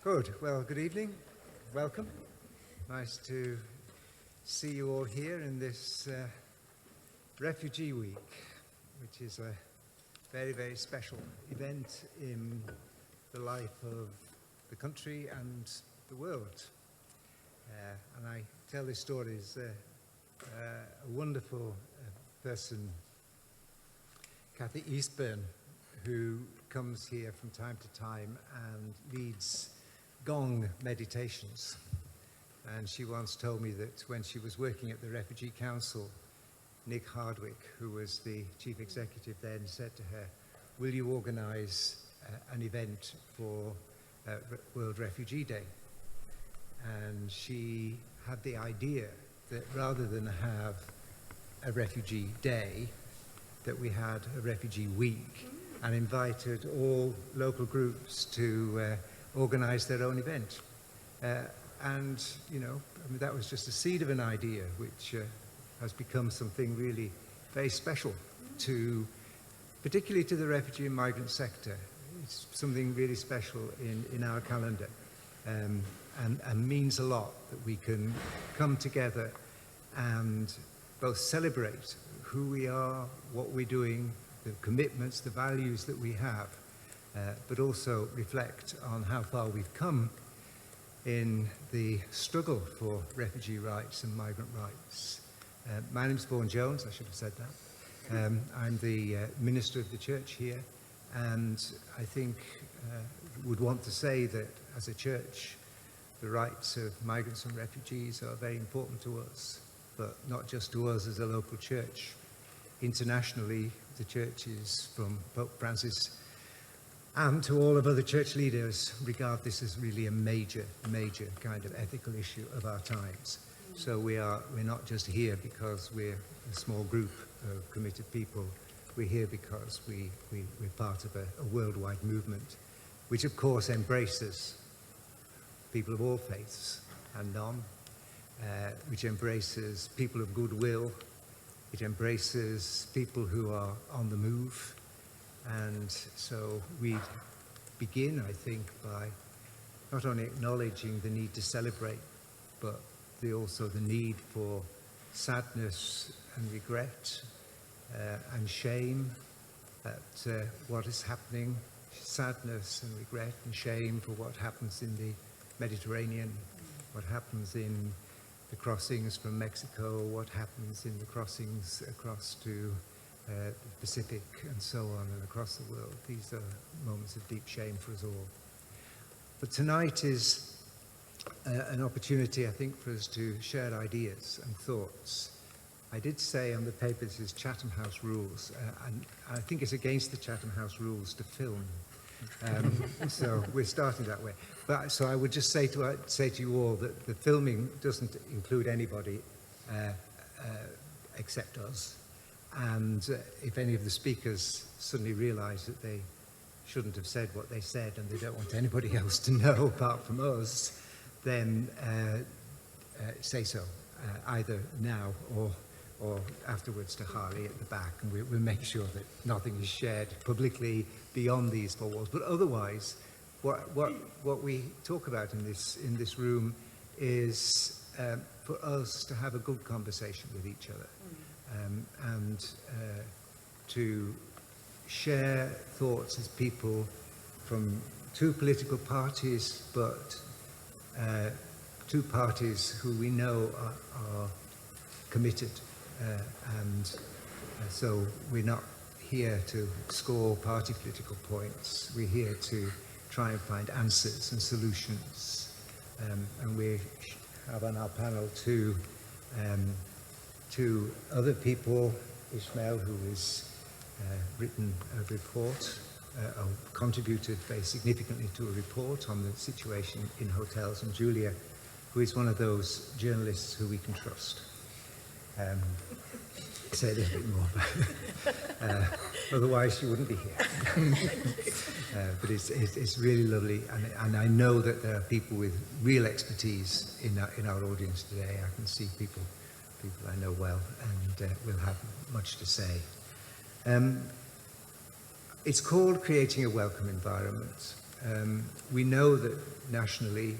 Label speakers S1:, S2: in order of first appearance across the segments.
S1: Good. Well, good evening. Welcome. Nice to see you all here in this Refugee Week, which is a very, very special event in the life of the country and the world. And I tell this story as a wonderful person, Kathy Eastburn, who comes here from time to time and leads gong meditations. And she once told me that when she was working at the Refugee Council, Nick Hardwick, who was the chief executive then, said to her, "Will you organise an event for World Refugee Day?" And she had the idea that rather than have a Refugee Day, that we had a Refugee Week, and invited all local groups to organise their own event. And, you know, I mean, that was just a seed of an idea which has become something really very special to, particularly to the refugee and migrant sector. It's something really special in our calendar, and means a lot that we can come together and both celebrate who we are, what we're doing, the commitments, the values that we have, but also reflect on how far we've come in the struggle for refugee rights and migrant rights. My name's Vaughan Jones, I should have said that. I'm the minister of the church here, and I think would want to say that as a church, the rights of migrants and refugees are very important to us, but not just to us as a local church. Internationally, the churches from Pope Francis and to all of other church leaders regard this as really a major kind of ethical issue of our times. So we're not just here because we're a small group of committed people. We're here because we're part of a worldwide movement, which of course embraces people of all faiths and none, which embraces people of goodwill. It embraces people who are on the move. And so we begin, I think, by not only acknowledging the need to celebrate, but also the need for sadness and regret and shame at what is happening, sadness and regret and shame for what happens in the Mediterranean, what happens in the crossings from Mexico, what happens in the crossings across to the Pacific and so on and across the world. These are moments of deep shame for us all. But tonight is an opportunity, I think, for us to share ideas and thoughts. I did say on the paper this is Chatham House rules, and I think it's against the Chatham House rules to film. So we're starting that way. But so I would just say to you all that the filming doesn't include anybody except us. And if any of the speakers suddenly realise that they shouldn't have said what they said and they don't want anybody else to know apart from us, then say so, either now or afterwards to Harley at the back, and we'll make sure that nothing is shared publicly beyond these four walls. But otherwise, what we talk about in this room is for us to have a good conversation with each other. And to share thoughts as people from two political parties, but two parties who we know are committed. So we're not here to score party political points. We're here to try and find answers and solutions. And we have on our panel two other people, Ismail, who has written a report, or contributed very significantly to a report on the situation in hotels, and Julia, who is one of those journalists who we can trust. Say a little bit more, otherwise she wouldn't be here. But it's really lovely, and I know that there are people with real expertise in our audience today. I can see people I know well, and will have much to say. It's called Creating a Welcome Environment, We know that nationally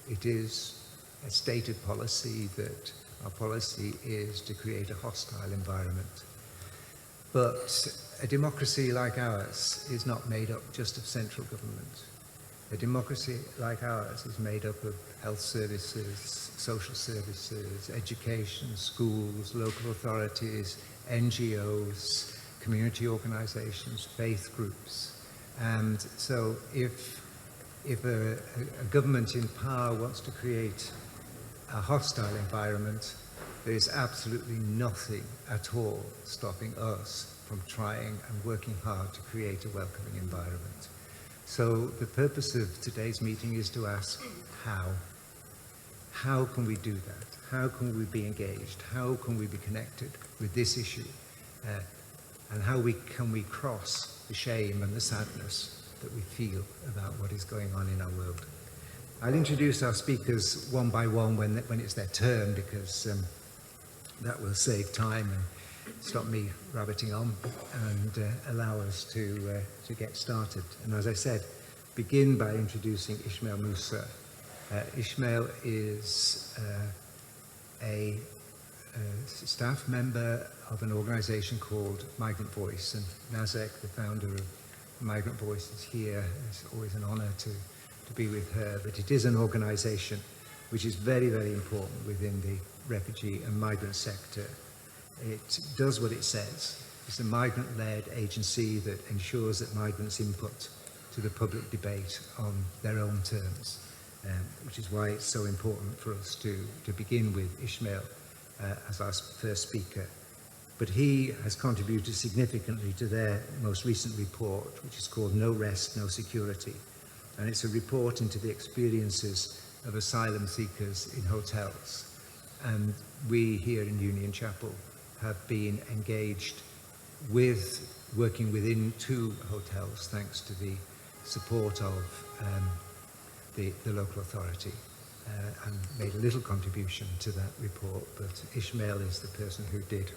S1: it is a stated policy that our policy is to create a hostile environment. But a democracy like ours is not made up just of central government. A democracy like ours is made up of health services, social services, education, schools, local authorities, NGOs, community organisations, faith groups. And so if a government in power wants to create a hostile environment, there is absolutely nothing at all stopping us from trying and working hard to create a welcoming environment. So the purpose of today's meeting is to ask how. How can we do that? How can we be engaged? How can we be connected with this issue? And how can we cross the shame and the sadness that we feel about what is going on in our world? I'll introduce our speakers one by one when it's their turn, because that will save time and stop me rabbiting on and allow us to get started. And as I said, begin by introducing Ismail Moussa. Ismail is a staff member of an organisation called Migrant Voice, and Zack, the founder of Migrant Voice, is here. It's always an honour to be with her, but it is an organisation which is very, very important within the refugee and migrant sector. It does what it says. It's a migrant-led agency that ensures that migrants' input to the public debate on their own terms, which is why it's so important for us to begin with Ismail as our first speaker. But he has contributed significantly to their most recent report, which is called No Rest, No Security. And it's a report into the experiences of asylum seekers in hotels. And we here in Union Chapel have been engaged with working within 2 hotels, thanks to the support of the local authority, and made a little contribution to that report. But Ismail is the person who did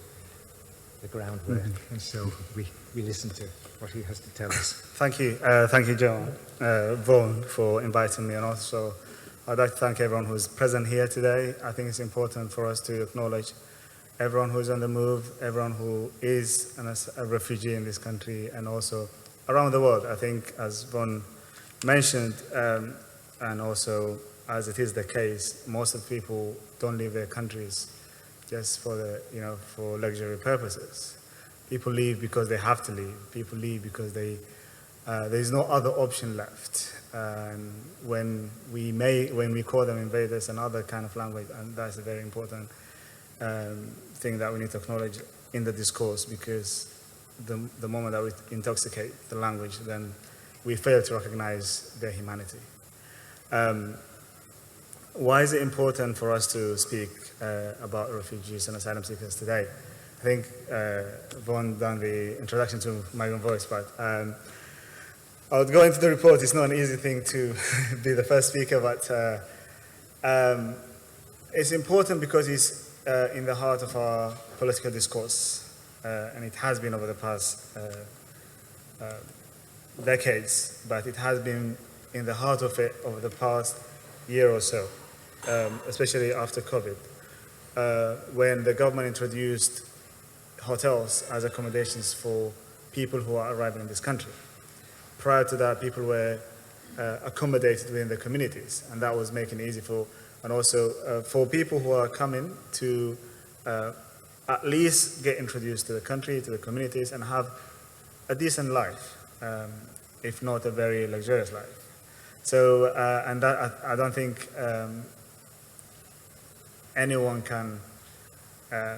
S1: the groundwork, and so we listen to what he has to tell us.
S2: Thank you, John, Vaughan, for inviting me, and also I'd like to thank everyone who's present here today. I think it's important for us to acknowledge everyone who's on the move, everyone who is a refugee in this country, and also around the world. I think, as Vaughan mentioned, and also as it is the case, most of the people don't leave their countries just for for luxury purposes. People leave because they have to leave. People leave because there's no other option left. And when we call them invaders and other kind of language, and that's a very important thing that we need to acknowledge in the discourse, because the moment that we intoxicate the language, then we fail to recognize their humanity. Why is it important for us to speak about refugees and asylum seekers today? I think Vaughan done the introduction to Migrant Voice, but I would go into the report. It's not an easy thing to be the first speaker, but it's important because it's in the heart of our political discourse, and it has been over the past decades, but it has been in the heart of it over the past year or so, especially after COVID, when the government introduced hotels as accommodations for people who are arriving in this country. Prior to that, people were accommodated within the communities, and that was making it easy for people who are coming to at least get introduced to the country, to the communities, and have a decent life, if not a very luxurious life. So, and that, I don't think anyone can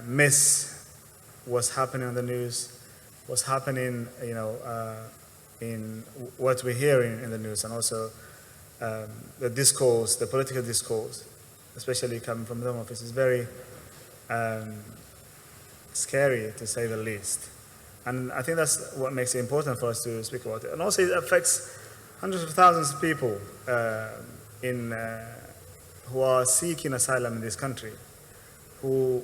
S2: miss what's happening on the news, what's happening, in what we're hearing in the news, and also the discourse, the political discourse, especially coming from the Home Office, is very scary, to say the least. And I think that's what makes it important for us to speak about it. And also it affects hundreds of thousands of people who are seeking asylum in this country, who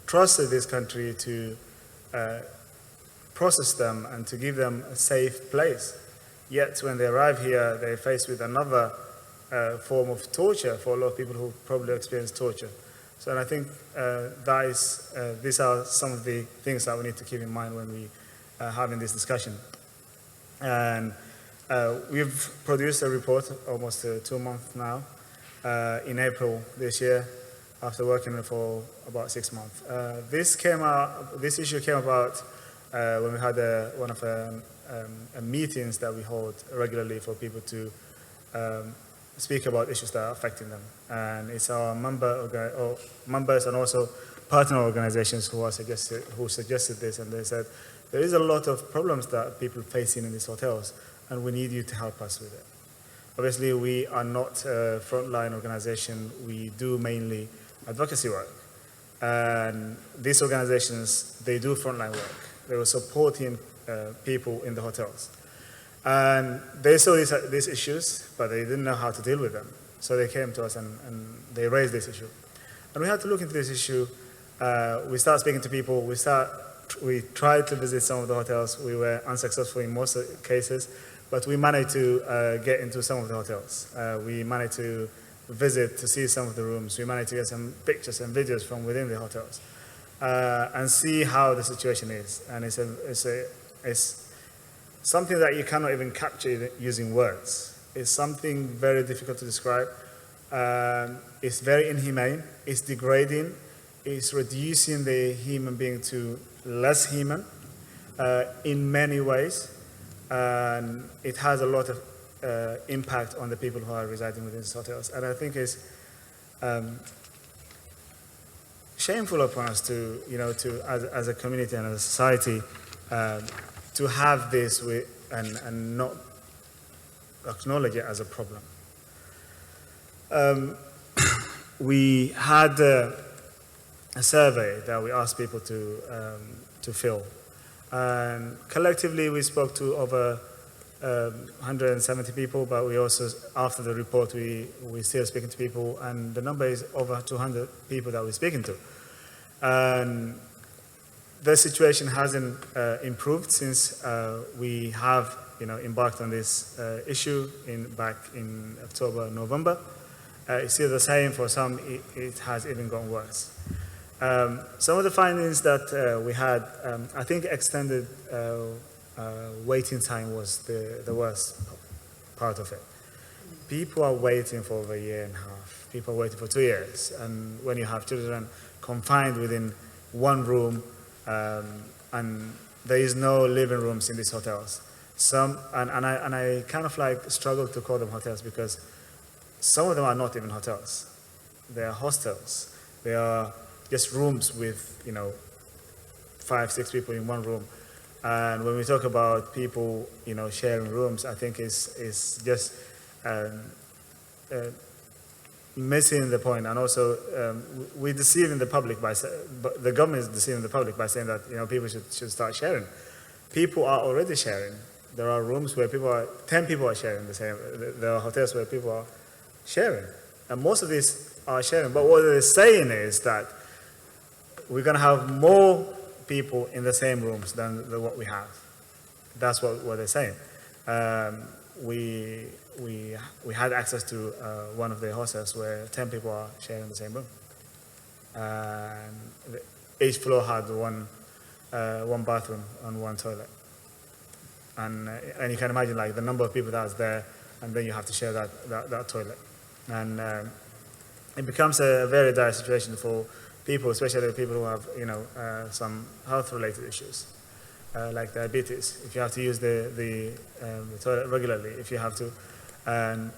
S2: trusted this country to process them and to give them a safe place Yet when they arrive here, they're faced with another form of torture for a lot of people who probably experience torture. So and I think these are some of the things that we need to keep in mind when we are having this discussion. And we've produced a report almost 2 months now, in April this year, after working on it for about 6 months. This issue came about when we had one of meetings that we hold regularly for people to speak about issues that are affecting them. And it's our members and also partner organizations who suggested this, and they said, there is a lot of problems that people facing in these hotels, and we need you to help us with it. Obviously, we are not a frontline organization. We do mainly advocacy work. And these organizations, they do frontline work. They were supporting people in the hotels. And they saw these issues, but they didn't know how to deal with them. So they came to us and they raised this issue. And we had to look into this issue. We started speaking to people. We tried to visit some of the hotels. We were unsuccessful in most cases, but we managed to get into some of the hotels. We managed to visit to see some of the rooms. We managed to get some pictures and videos from within the hotels and see how the situation is. And it's something that you cannot even capture using words. It's something very difficult to describe. It's very inhumane. It's degrading. It's reducing the human being to less human in many ways. And it has a lot of impact on the people who are residing within these hotels. And I think it's shameful upon us to, as a community and as a society, to have this and not acknowledge it as a problem. We had a survey that we asked people to fill. And collectively, we spoke to over 170 people, but we also, after the report, we're still speaking to people, and the number is over 200 people that we're speaking to. And the situation hasn't improved since we have, embarked on this issue back in October, November. It's still the same. For some, it has even gone worse. Some of the findings that we had, I think extended waiting time was the worst part of it. People are waiting for over a year and a half. People are waiting for 2 years. And when you have children confined within one room, and there is no living rooms in these hotels. I kind of struggle to call them hotels because some of them are not even hotels. They are hostels. They are just rooms with, 5, 6 people in one room. And when we talk about people, sharing rooms, I think it's just missing the point. And also, we're deceiving the public the government is deceiving the public by saying that, people should start sharing. People are already sharing. There are rooms where 10 people are sharing the same. There are hotels where people are sharing. And most of these are sharing. But what they're saying is that we're going to have more people in the same rooms than what we have. That's what they're saying. We had access to one of the hostels where 10 people are sharing the same room. And each floor had one bathroom and one toilet. And you can imagine the number of people that's there, and then you have to share that toilet. And it becomes a very dire situation for people, especially people who have some health-related issues, like diabetes. If you have to use the toilet regularly, if you have to, and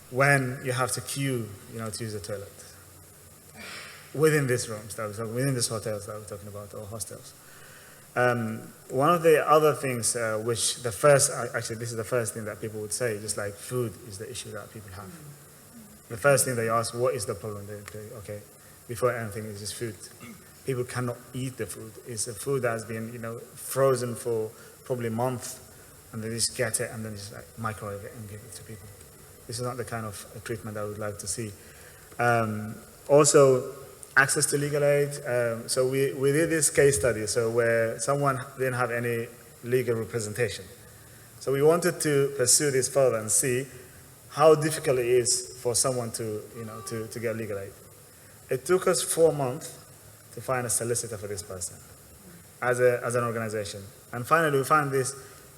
S2: when you have to queue, to use the toilet within these rooms, within these hotels that we're talking about, or hostels. One of the other things, this is the first thing that people would say, just like food is the issue that people have. The first thing they ask, what is the problem? Okay, before anything, it's just food. People cannot eat the food. It's a food that has been, frozen for probably a month, and they just get it and then just microwave it and give it to people. This is not the kind of treatment I would like to see. Also, access to legal aid. So we did this case study, where someone didn't have any legal representation. So we wanted to pursue this further and see how difficult it is for someone to, to get legal aid. It took us 4 months to find a solicitor for this person as an organization. And finally, we found this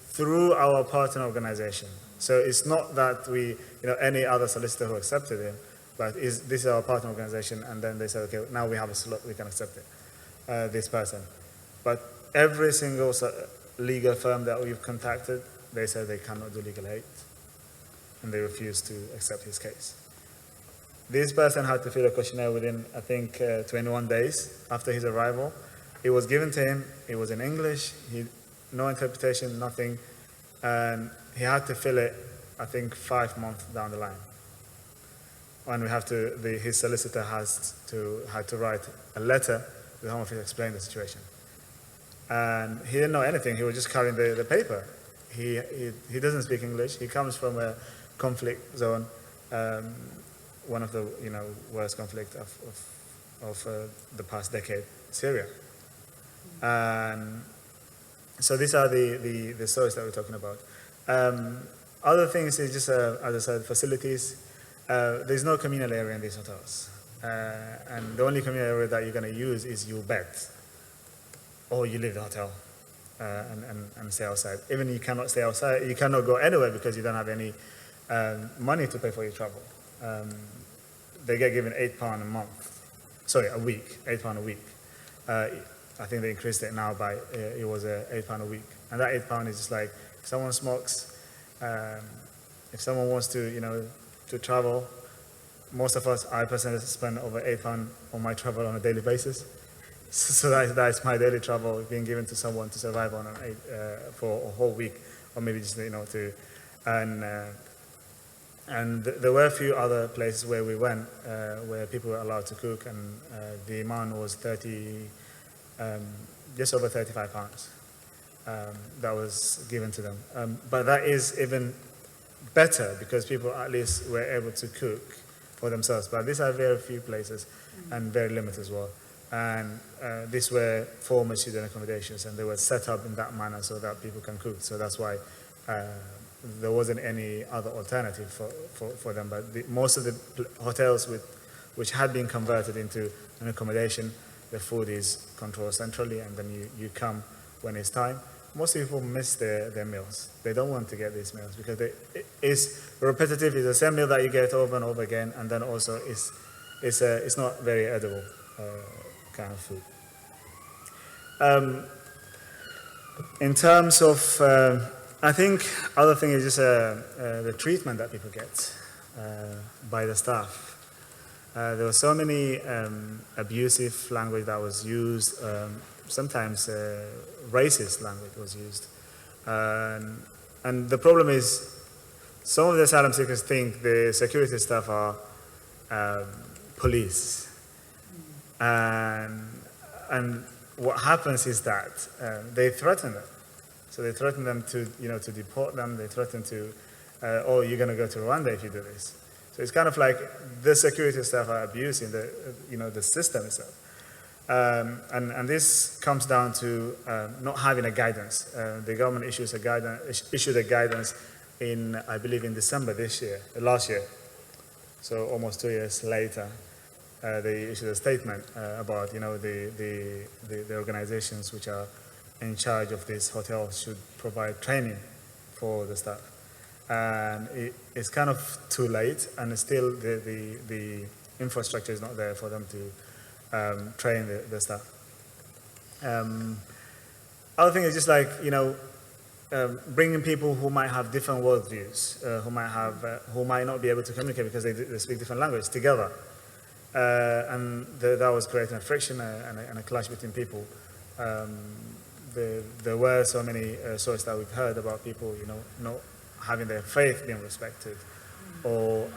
S2: through our partner organization. So it's not that we, any other solicitor who accepted him, but this is our partner organization, and then they said, okay, now we have a slot, we can accept it, this person. But every single legal firm that we've contacted, they said they cannot do legal aid, and they refused to accept his case. This person had to fill a questionnaire within, I think, 21 days after his arrival. It was given to him, it was in English, no interpretation, nothing, and he had to fill it, I think, 5 months down the line. And we have to, his solicitor had to write a letter to the Home Office explaining the situation. And he didn't know anything, he was just carrying the paper. He doesn't speak English, he comes from a conflict zone, one of the worst conflict of the past decade, Syria. And so these are the stories that we're talking about. Other things is just, as I said, facilities. There's no communal area in these hotels. And the only communal area that you're going to use is your bed. Or you leave the hotel and stay outside. Even you cannot stay outside, you cannot go anywhere because you don't have any money to pay for your travel. They get given £8 a month. Sorry, a week, £8 a week. I think they increased it now by, it was £8 a week. And that £8 is just like, if someone smokes, if someone wants to, to travel, most of us, I personally spend over £8 on my travel on a daily basis. So that's my daily travel being given to someone to survive on for a whole week, or maybe just, to, and there were a few other places where we went where people were allowed to cook, and the amount was just over £35 that was given to them. But that is even better because people at least were able to cook for themselves. But these are very few places and very limited as well. And these were former student accommodations, and they were set up in that manner so that people can cook. So that's why there wasn't any other alternative for them. But most of the hotels which had been converted into an accommodation, the food is controlled centrally, and then you come when it's time. Most people miss their meals. They don't want to get these meals because it's repetitive. It's the same meal that you get over and over again, and then also it's not very edible kind of food. In terms of, I think other thing is just the treatment that people get by the staff. There was so many abusive language that was used, sometimes racist language was used. And the problem is, some of the asylum seekers think the security staff are police. And what happens is that they threaten them. So they threaten them to deport them. They threaten to, oh, you're going to go to Rwanda if you do this. So it's kind of like the security staff are abusing the system itself. And this comes down to not having a guidance. The government issued a guidance in, I believe, in December last year. So almost 2 years later, they issued a statement about the organizations which are in charge of these hotels should provide training for the staff. And it's kind of too late, and still the infrastructure is not there for them to train the staff. Other thing is just like, bringing people who might have different worldviews, who might not be able to communicate because they speak different language together. And that was creating a friction and a clash between people. There were so many stories that we've heard about people, not having their faith being respected, or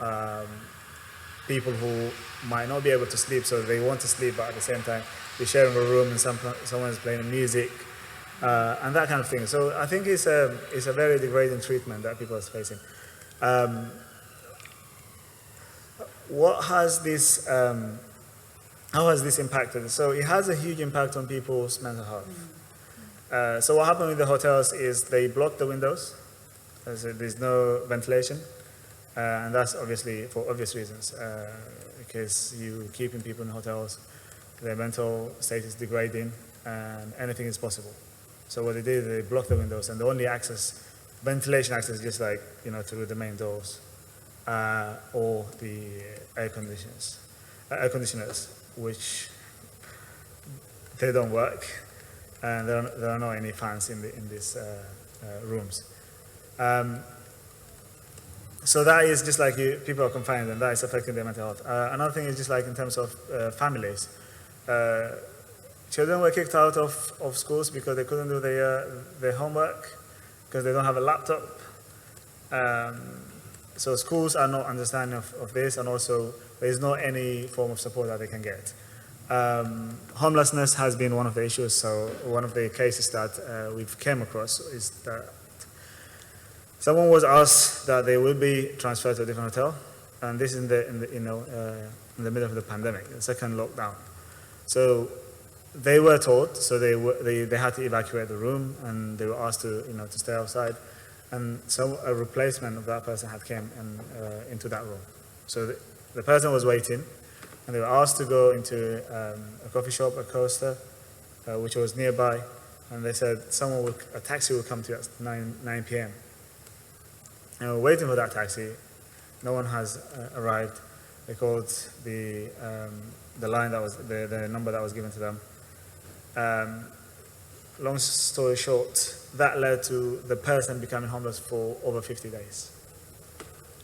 S2: people who might not be able to sleep, so they want to sleep, but at the same time they're sharing a room and someone is playing music, and that kind of thing. So I think it's a very degrading treatment that people are facing. What has this? How has this impacted? So it has a huge impact on people's mental health. So what happened with the hotels is they blocked the windows, There's no ventilation, and that's obviously for obvious reasons, because you keeping people in hotels, their mental state is degrading, and anything is possible. So what they did, they blocked the windows, and the only ventilation access, is just like through the main doors, or the air conditioners, which they don't work, and there are not any fans in these rooms. So that is just like people are confined, and that is affecting their mental health. Another thing is just like in terms of families. Children were kicked out of schools because they couldn't do their homework, because they don't have a laptop. So schools are not understanding of this, and also there is not any form of support that they can get. Homelessness has been one of the issues. So one of the cases that we've came across is that someone was asked that they will be transferred to a different hotel, and this is in the middle of the pandemic, the second lockdown. So they were told, so they had to evacuate the room, and they were asked to stay outside, and so a replacement of that person had came into that room. So the person was waiting, and they were asked to go into a coffee shop, a Coaster, which was nearby, and they said a taxi will come to you at 9 p.m. And we're waiting for that taxi. No one has arrived. They called the line that was the number that was given to them. Long story short, that led to the person becoming homeless for over 50 days.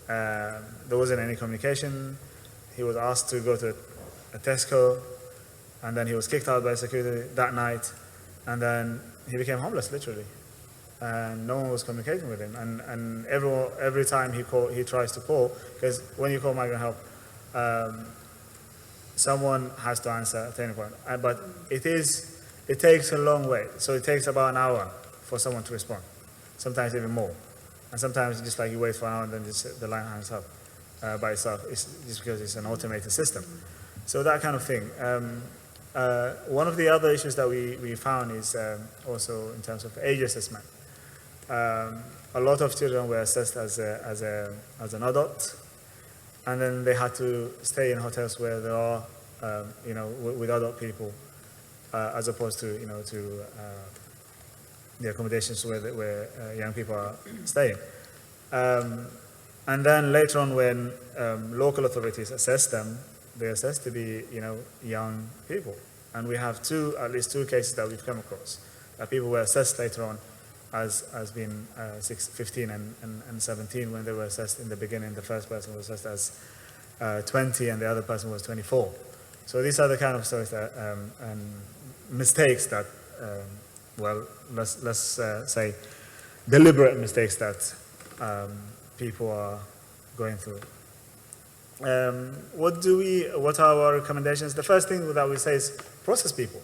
S2: There wasn't any communication. He was asked to go to a Tesco, and then he was kicked out by security that night, and then he became homeless, literally. And no one was communicating with him. And every time he tries to call, because when you call Migrant Help, someone has to answer at any point. But it takes a long way. So it takes about an hour for someone to respond, sometimes even more. And sometimes just like you wait for an hour and then just the line hangs up by itself. It's just because it's an automated system. So that kind of thing. One of the other issues that we found is also in terms of age assessment. A lot of children were assessed as an adult, and then they had to stay in hotels where there are, with adult people, as opposed to, to the accommodations where young people are staying. And then later on, when local authorities assess them, they assess to be, young people. And we have at least two cases that we've come across, that people were assessed later on as being 15 and 17 when they were assessed in the beginning. The first person was assessed as 20 and the other person was 24. So these are the kind of stories that, and mistakes that, let's say deliberate mistakes that people are going through. What are our recommendations? The first thing that we say is process people.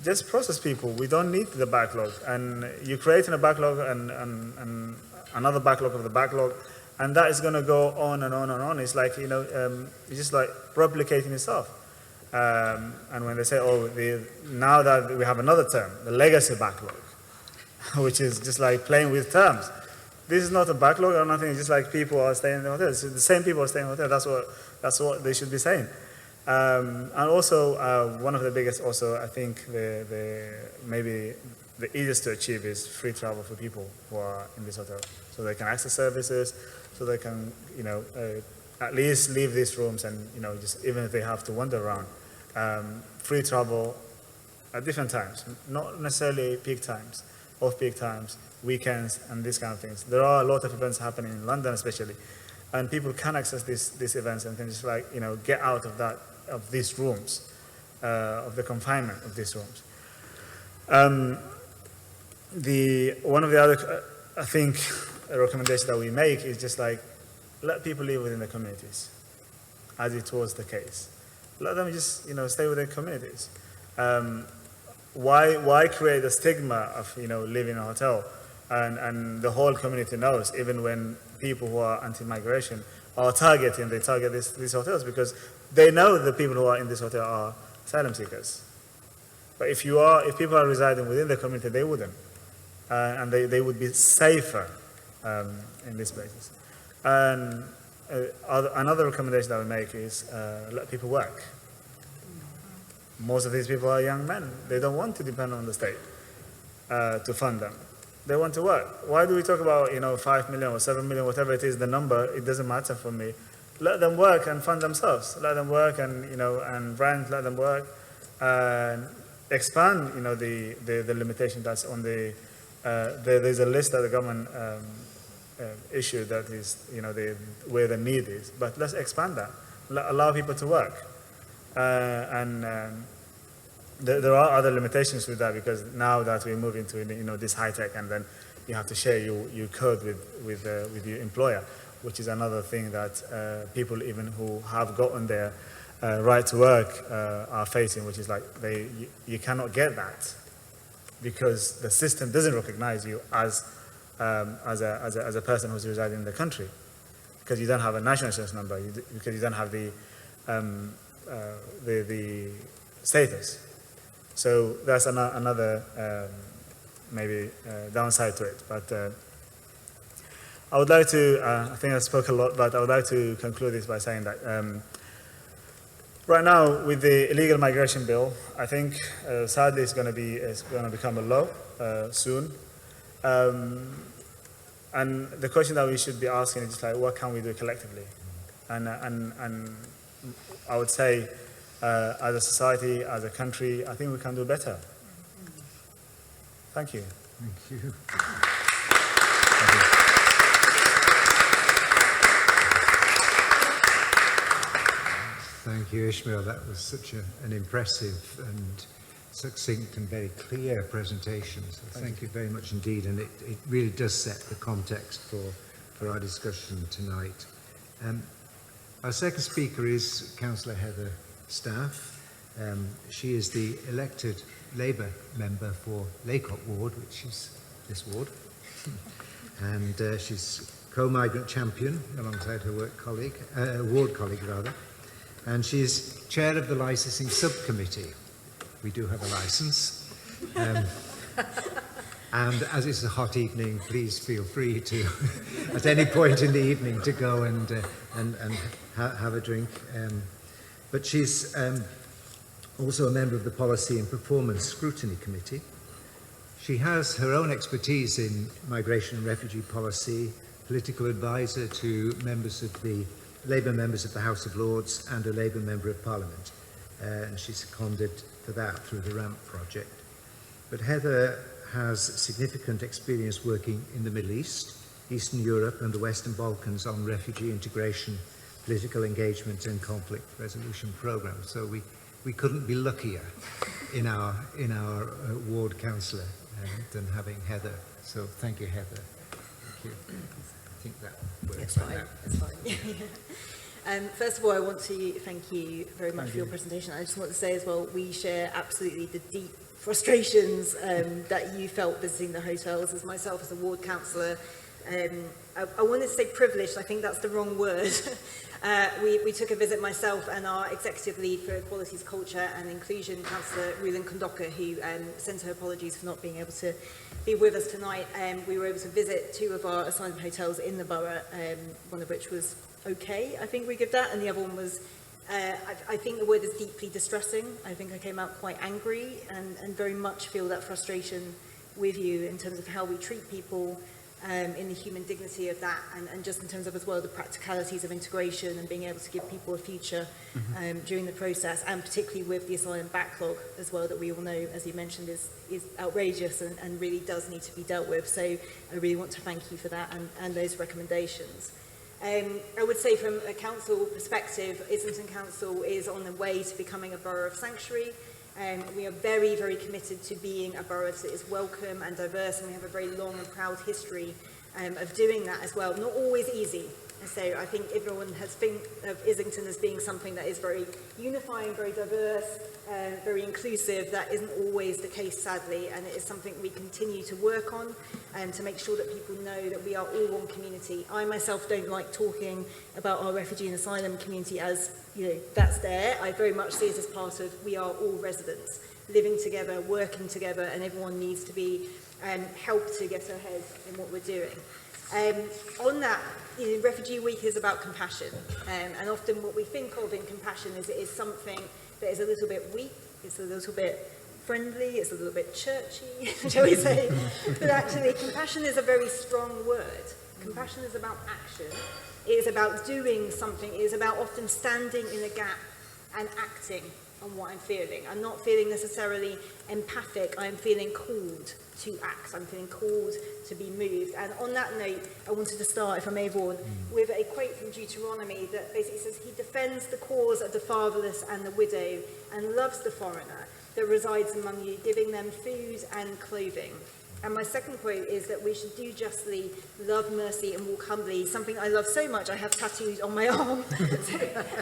S2: Just process people. We don't need the backlog. And you're creating a backlog and another backlog of the backlog, and that is going to go on and on and on. It's like, it's just like replicating itself. And when they say, now that we have another term, the legacy backlog, which is just like playing with terms. This is not a backlog or nothing. It's just like people are staying in the hotels. The same people are staying in the hotel. That's what they should be saying. And also, one of the biggest, I think, maybe the easiest to achieve is free travel for people who are in this hotel, so they can access services, so they can, at least leave these rooms and, just even if they have to wander around, free travel at different times, not necessarily peak times, off-peak times, weekends, and these kind of things. There are a lot of events happening in London, especially, and people can access these events and can just get out of these rooms, of the confinement of these rooms. One of the other, I think, a recommendation that we make is just let people live within the communities, as it was the case. Let them just stay with their communities. Why create a stigma of living in a hotel, and the whole community knows, even when people who are anti-migration are targeting, they target these hotels because they know the people who are in this hotel are asylum seekers. But if people are residing within the community, they wouldn't. and they would be safer in these places. And another recommendation that we make is let people work. Most of these people are young men. They don't want to depend on the state to fund them. They want to work. Why do we talk about 5 million or 7 million, whatever it is, the number? It doesn't matter for me. Let them work and fund themselves. Let them work and and rent. Let them work and expand the limitation that's on the. There's a list that the government issued that is where the need is. But let's expand that. Allow people to work. There are other limitations with that, because now that we move into this high tech, and then you have to share your code with your employer, which is another thing that people even who have gotten their right to work are facing, which is like you cannot get that because the system doesn't recognize you as a person who's residing in the country, because you don't have a national insurance number, because you don't have the status. So that's another maybe downside to it. But I would like to, I think I spoke a lot, but I would like to conclude this by saying that right now with the illegal migration bill, I think sadly it's going to become a law soon. And the question that we should be asking is like, what can we do collectively? And I would say, as a society, as a country, I think we can do better. Thank you.
S1: Thank you. Thank you, Ismail. That was such an impressive and succinct and very clear presentation. So thank you very much indeed. And it really does set the context for our discussion tonight. Our second speaker is Councillor Heather Staff. She is the elected Labour member for Laycock Ward, which is this ward. And she's co-migrant champion alongside her ward colleague. And she's chair of the licensing subcommittee. We do have a license. And as it's a hot evening, please feel free to, at any point in the evening, to go and have a drink. But she's also a member of the Policy and Performance Scrutiny Committee. She has her own expertise in migration and refugee policy, political advisor to members of the Labour members of the House of Lords and a Labour member of Parliament. And she's seconded for that through the RAMP project. But Heather has significant experience working in the Middle East, Eastern Europe and the Western Balkans on refugee integration, political engagement and conflict resolution programs. So we couldn't be luckier in our ward councillor than having Heather. So thank you, Heather. Thank you. I think that works right now.
S3: It's fine. First of all, I want to thank you very much for your presentation. I just want to say as well, we share absolutely the deep frustrations that you felt visiting the hotels. As myself as a ward councillor, I wanted to say privileged, I think that's the wrong word. We took a visit, myself and our executive lead for Equalities, Culture and Inclusion, Councillor Rulan Kondoka, who sends her apologies for not being able to be with us tonight. We were able to visit 2 of our asylum hotels in the borough, one of which was okay, I think we give that, and the other one was, I think the word is deeply distressing. I think I came out quite angry and very much feel that frustration with you in terms of how we treat people, in the human dignity of that, and just in terms of as well the practicalities of integration and being able to give people a future during the process, and particularly with the asylum backlog as well, that we all know, as you mentioned, is outrageous and really does need to be dealt with. So I really want to thank you for that and those recommendations. I would say from a council perspective, Islington Council is on the way to becoming a borough of sanctuary. We are very, very committed to being a borough that is welcome and diverse, and we have a very long and proud history of doing that as well. Not always easy. So I think everyone has think of Islington as being something that is very unifying, very diverse, very inclusive. That isn't always the case, sadly, and it is something we continue to work on to make sure that people know that we are all one community. I myself don't like talking about our refugee and asylum community as, that's there. I very much see it as part of, we are all residents, living together, working together, and everyone needs to be help to get ahead in what we're doing. On that, Refugee Week is about compassion, and often what we think of in compassion is it is something that is a little bit weak, it's a little bit friendly, it's a little bit churchy, shall we say, but actually compassion is a very strong word. Compassion is about action, it is about doing something, it is about often standing in a gap and acting on what I'm feeling. I'm not feeling necessarily empathic, I'm feeling called to act, I'm feeling called to be moved. And on that note, I wanted to start, if I may, Vaughan, with a quote from Deuteronomy that basically says, "He defends the cause of the fatherless and the widow and loves the foreigner that resides among you, giving them food and clothing." And my second quote is that we should do justly, love mercy and walk humbly, something I love so much I have tattooed on my arm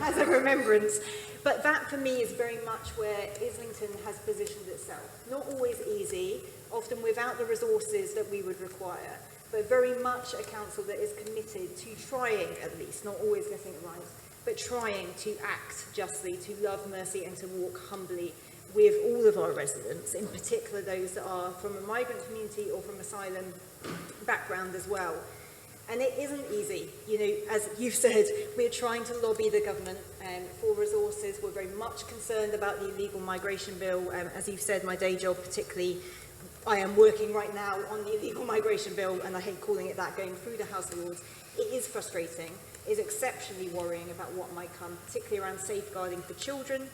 S3: as a remembrance. But that for me is very much where Islington has positioned itself. Not always easy, often without the resources that we would require, but very much a council that is committed to trying at least, not always getting it right, but trying to act justly, to love mercy and to walk humbly with all of our residents, in particular those that are from a migrant community or from asylum background as well. And it isn't easy. You know, as you've said, we're trying to lobby the government for resources. We're very much concerned about the illegal migration bill. As you've said, my day job particularly, I am working right now on the illegal migration bill, and I hate calling it that, going through the House of Lords. It is frustrating. It is exceptionally worrying about what might come, particularly around safeguarding for children,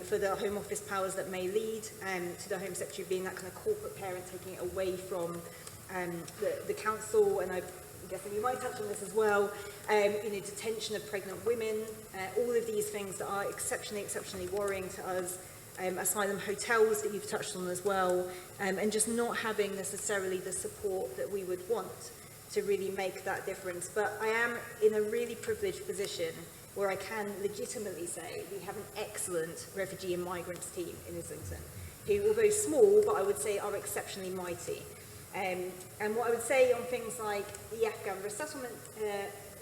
S3: for the Home Office powers that may lead to the Home Secretary being that kind of corporate parent, taking it away from the council. And I'm guessing you might touch on this as well, detention of pregnant women, all of these things that are exceptionally worrying to us. Asylum hotels that you've touched on as well, and just not having necessarily the support that we would want to really make that difference. But I am in a really privileged position where I can legitimately say we have an excellent refugee and migrants team in Islington, who, although small, but I would say are exceptionally mighty. And what I would say on things like the Afghan resettlement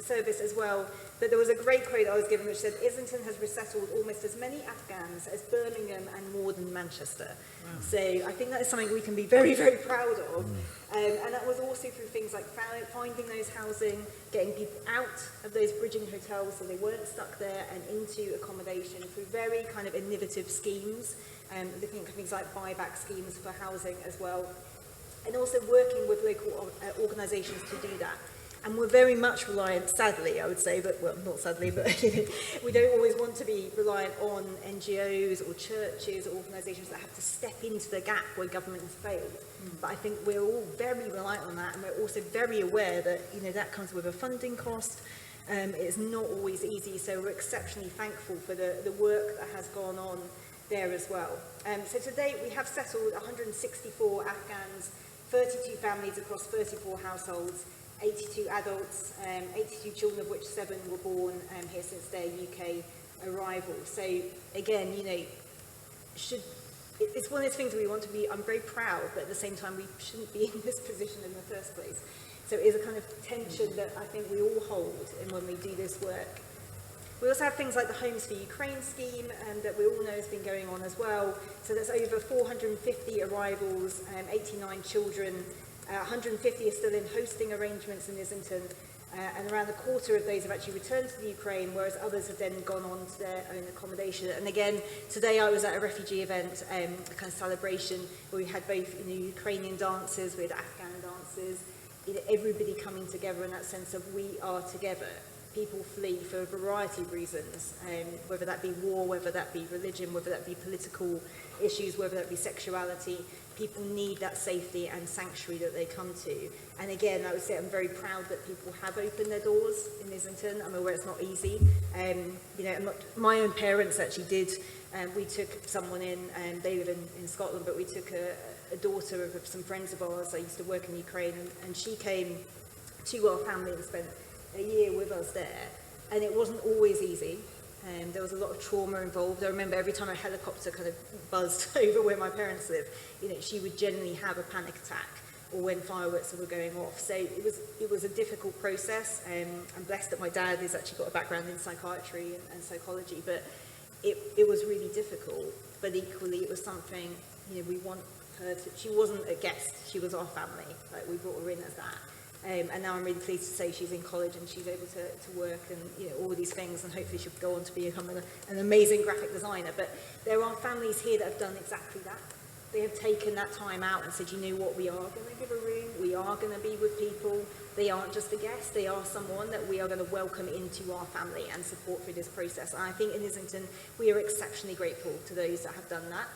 S3: service as well, that there was a great quote I was given which said, "Islington has resettled almost as many Afghans as Birmingham and more than Manchester." Wow. So I think that is something we can be very, very proud of. And that was also through things like finding those housing, getting people out of those bridging hotels so they weren't stuck there and into accommodation through very kind of innovative schemes, looking at things like buyback schemes for housing as well, and also working with local organisations to do that. And we're very much reliant, sadly, I would say, but, well, not sadly, but we don't always want to be reliant on NGOs or churches or organisations that have to step into the gap where government has failed. But I think we're all very reliant on that, and we're also very aware that, that comes with a funding cost. It's not always easy, so we're exceptionally thankful for the work that has gone on there as well. So to date, we have settled 164 Afghans, 32 families across 34 households, 82 adults, 82 children, of which 7 were born here since their UK arrival. So again, it's one of those things we want to be, I'm very proud, but at the same time we shouldn't be in this position in the first place. So it is a kind of tension that I think we all hold in when we do this work. We also have things like the Homes for Ukraine scheme that we all know has been going on as well. So there's over 450 arrivals, 89 children, 150 are still in hosting arrangements in Islington, and around a quarter of those have actually returned to the Ukraine, whereas others have then gone on to their own accommodation. And again, today I was at a refugee event, a kind of celebration, where we had both Ukrainian dancers, we had Afghan dancers, everybody coming together in that sense of we are together. People flee for a variety of reasons, whether that be war, whether that be religion, whether that be political issues, whether that be sexuality. People need that safety and sanctuary that they come to. And again, I would say I'm very proud that people have opened their doors in Islington. I'm aware it's not easy. My own parents actually did. We took someone in, and they live in Scotland, but we took a daughter of some friends of ours. I used to work in Ukraine, and she came to our family and spent a year with us there. And it wasn't always easy. There was a lot of trauma involved. I remember every time a helicopter kind of buzzed over where my parents live, she would generally have a panic attack, or when fireworks were going off. So it was a difficult process. I'm blessed that my dad has actually got a background in psychiatry and psychology, but it was really difficult. But equally, it was something we want she wasn't a guest, she was our family. Like, we brought her in as that. And now I'm really pleased to say she's in college and she's able to work and, you know, all these things, and hopefully she'll go on to become an amazing graphic designer. But there are families here that have done exactly that. They have taken that time out and said, you know what, we are going to give a room, we are going to be with people. They aren't just a guest, they are someone that we are going to welcome into our family and support through this process. And I think in Islington, we are exceptionally grateful to those that have done that.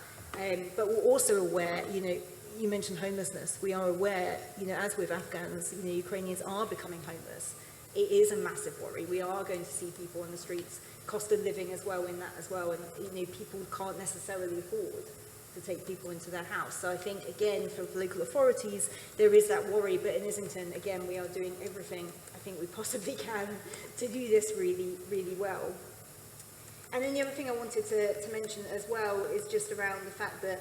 S3: But we're also aware, you know, you mentioned homelessness. We are aware, you know, as with Afghans, you know, Ukrainians are becoming homeless. It is a massive worry. We are going to see people on the streets, cost of living as well in that as well. And, you know, people can't necessarily afford to take people into their house. So I think, again, for local authorities, there is that worry. But in Islington, again, we are doing everything I think we possibly can to do this really, really well. And then the other thing I wanted to mention as well is just around the fact that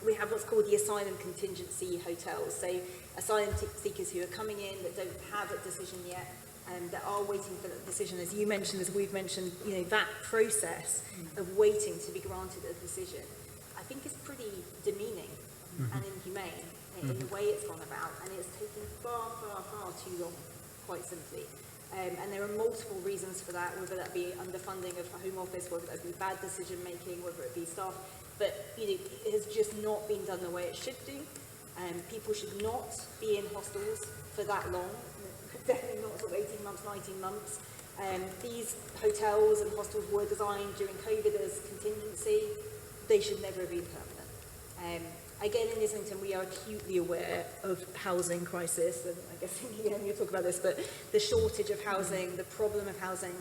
S3: we have what's called the asylum contingency hotels. So asylum seekers who are coming in that don't have a decision yet and that are waiting for that decision. As you mentioned, as we've mentioned, you know, that process of waiting to be granted a decision, I think is pretty demeaning and inhumane in the way it's gone about, and it's taken far, far, far too long, quite simply. And there are multiple reasons for that, whether that be underfunding of Home Office, whether that be bad decision making, whether it be staff. But, you know, it has just not been done the way it should do. People should not be in hostels for that long, definitely not sort of 18 months, 19 months. These hotels and hostels were designed during COVID as contingency. They should never have been permanent. Again, in Islington, we are acutely aware of housing crisis, and I guess you'll talk about this, but the shortage of housing, the problem of housing.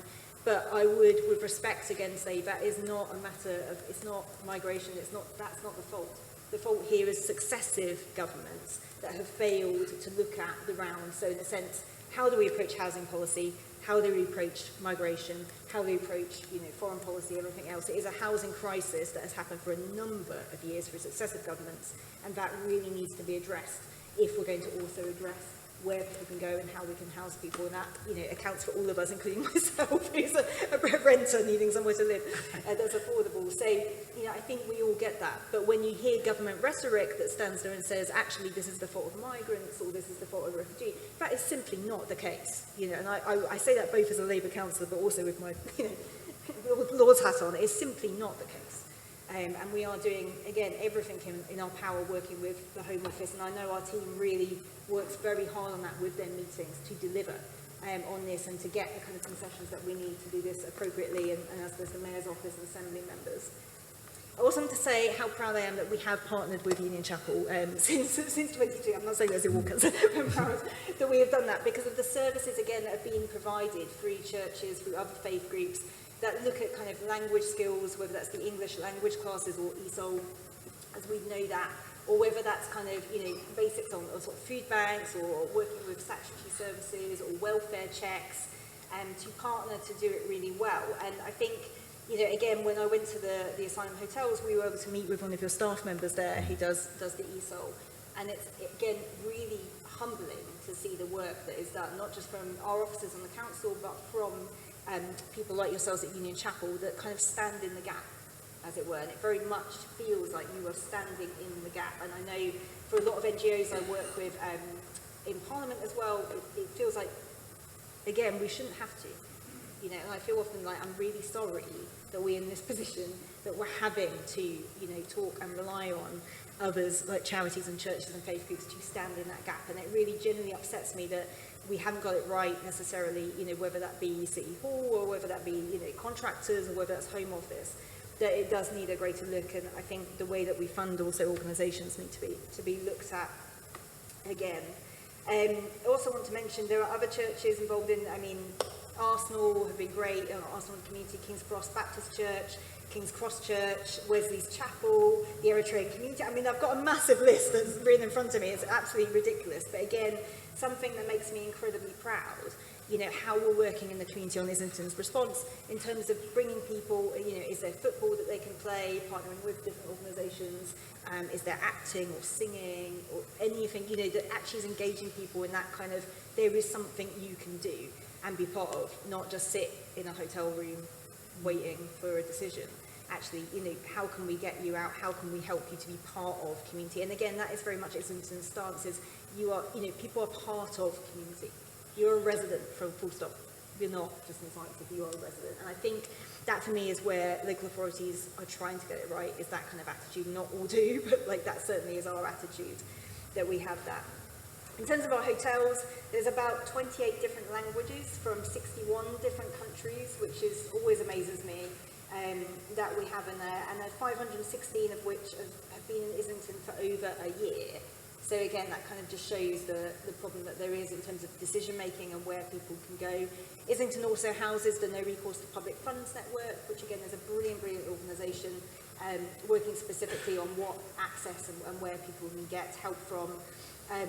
S3: But I would, with respect again, say that is not a matter of, it's not migration, that's not the fault. The fault here is successive governments that have failed to look at the round. So in a sense, how do we approach housing policy? How do we approach migration? How do we approach, you know, foreign policy, everything else? It is a housing crisis that has happened for a number of years for successive governments, and that really needs to be addressed if we're going to also address where people can go and how we can house people, and that, you know, accounts for all of us, including myself, who's a renter needing somewhere to live that's affordable. So, you know, I think we all get that. But when you hear government rhetoric that stands there and says, actually, this is the fault of migrants or this is the fault of refugee, that is simply not the case. You know, and I say that both as a Labour councillor, but also with my, you know, Lord's hat on. It's simply not the case. And we are doing, again, everything in our power working with the Home Office, and I know our team really works very hard on that with their meetings to deliver on this and to get the kind of concessions that we need to do this appropriately, and as does the Mayor's Office and Assembly members. I also want to say how proud I am that we have partnered with Union Chapel since 22. I'm not saying there's a walkers, I'm proud that we have done that because of the services, again, that are being provided through churches, through other faith groups, that look at kind of language skills, whether that's the English language classes or ESOL, as we know that, or whether that's kind of, you know, basics on sort of food banks or working with statutory services or welfare checks, to partner to do it really well. And I think, you know, again, when I went to the asylum hotels, we were able to meet with one of your staff members there who does the ESOL. And it's, again, really humbling to see the work that is done, not just from our officers on the council, but from people like yourselves at Union Chapel that kind of stand in the gap, as it were, and it very much feels like you are standing in the gap. And I know for a lot of NGOs I work with in Parliament as well, it feels like, again, we shouldn't have to. You know, and I feel often like I'm really sorry that we're in this position, that we're having to, you know, talk and rely on others like charities and churches and faith groups to stand in that gap. And it really genuinely upsets me that we haven't got it right necessarily, you know, whether that be City Hall or whether that be, you know, contractors or whether that's Home Office, that it does need a greater look. And I think the way that we fund also organisations need to be looked at again. I also want to mention there are other churches involved in, I mean, Arsenal have been great, Arsenal Community, King's Cross Baptist Church, King's Cross Church, Wesley's Chapel, the Eritrean Community. I mean, I've got a massive list that's written in front of me. It's absolutely ridiculous. But again, something that makes me incredibly proud, you know, how we're working in the community on Islington's response in terms of bringing people, you know, is there football that they can play, partnering with different organisations, is there acting or singing or anything, you know, that actually is engaging people in that kind of, there is something you can do and be part of, not just sit in a hotel room waiting for a decision. actually, how can we get you out? How can we help you to be part of community? And again, that is very much Islington's stance, is people are part of community. You're a resident from full stop. You're not just an asylum seeker, you are a resident. And I think that for me is where local authorities are trying to get it right, is that kind of attitude. Not all do, but like that certainly is our attitude, that we have that. In terms of our hotels, there's about 28 different languages from 61 different countries, which always amazes me, that we have in there, and 516 of which have been in Islington for over a year. So again, that kind of just shows the problem that there is in terms of decision making and where people can go. Islington also houses the No Recourse to Public Funds Network, which again is a brilliant organisation, working specifically on what access and where people can get help from,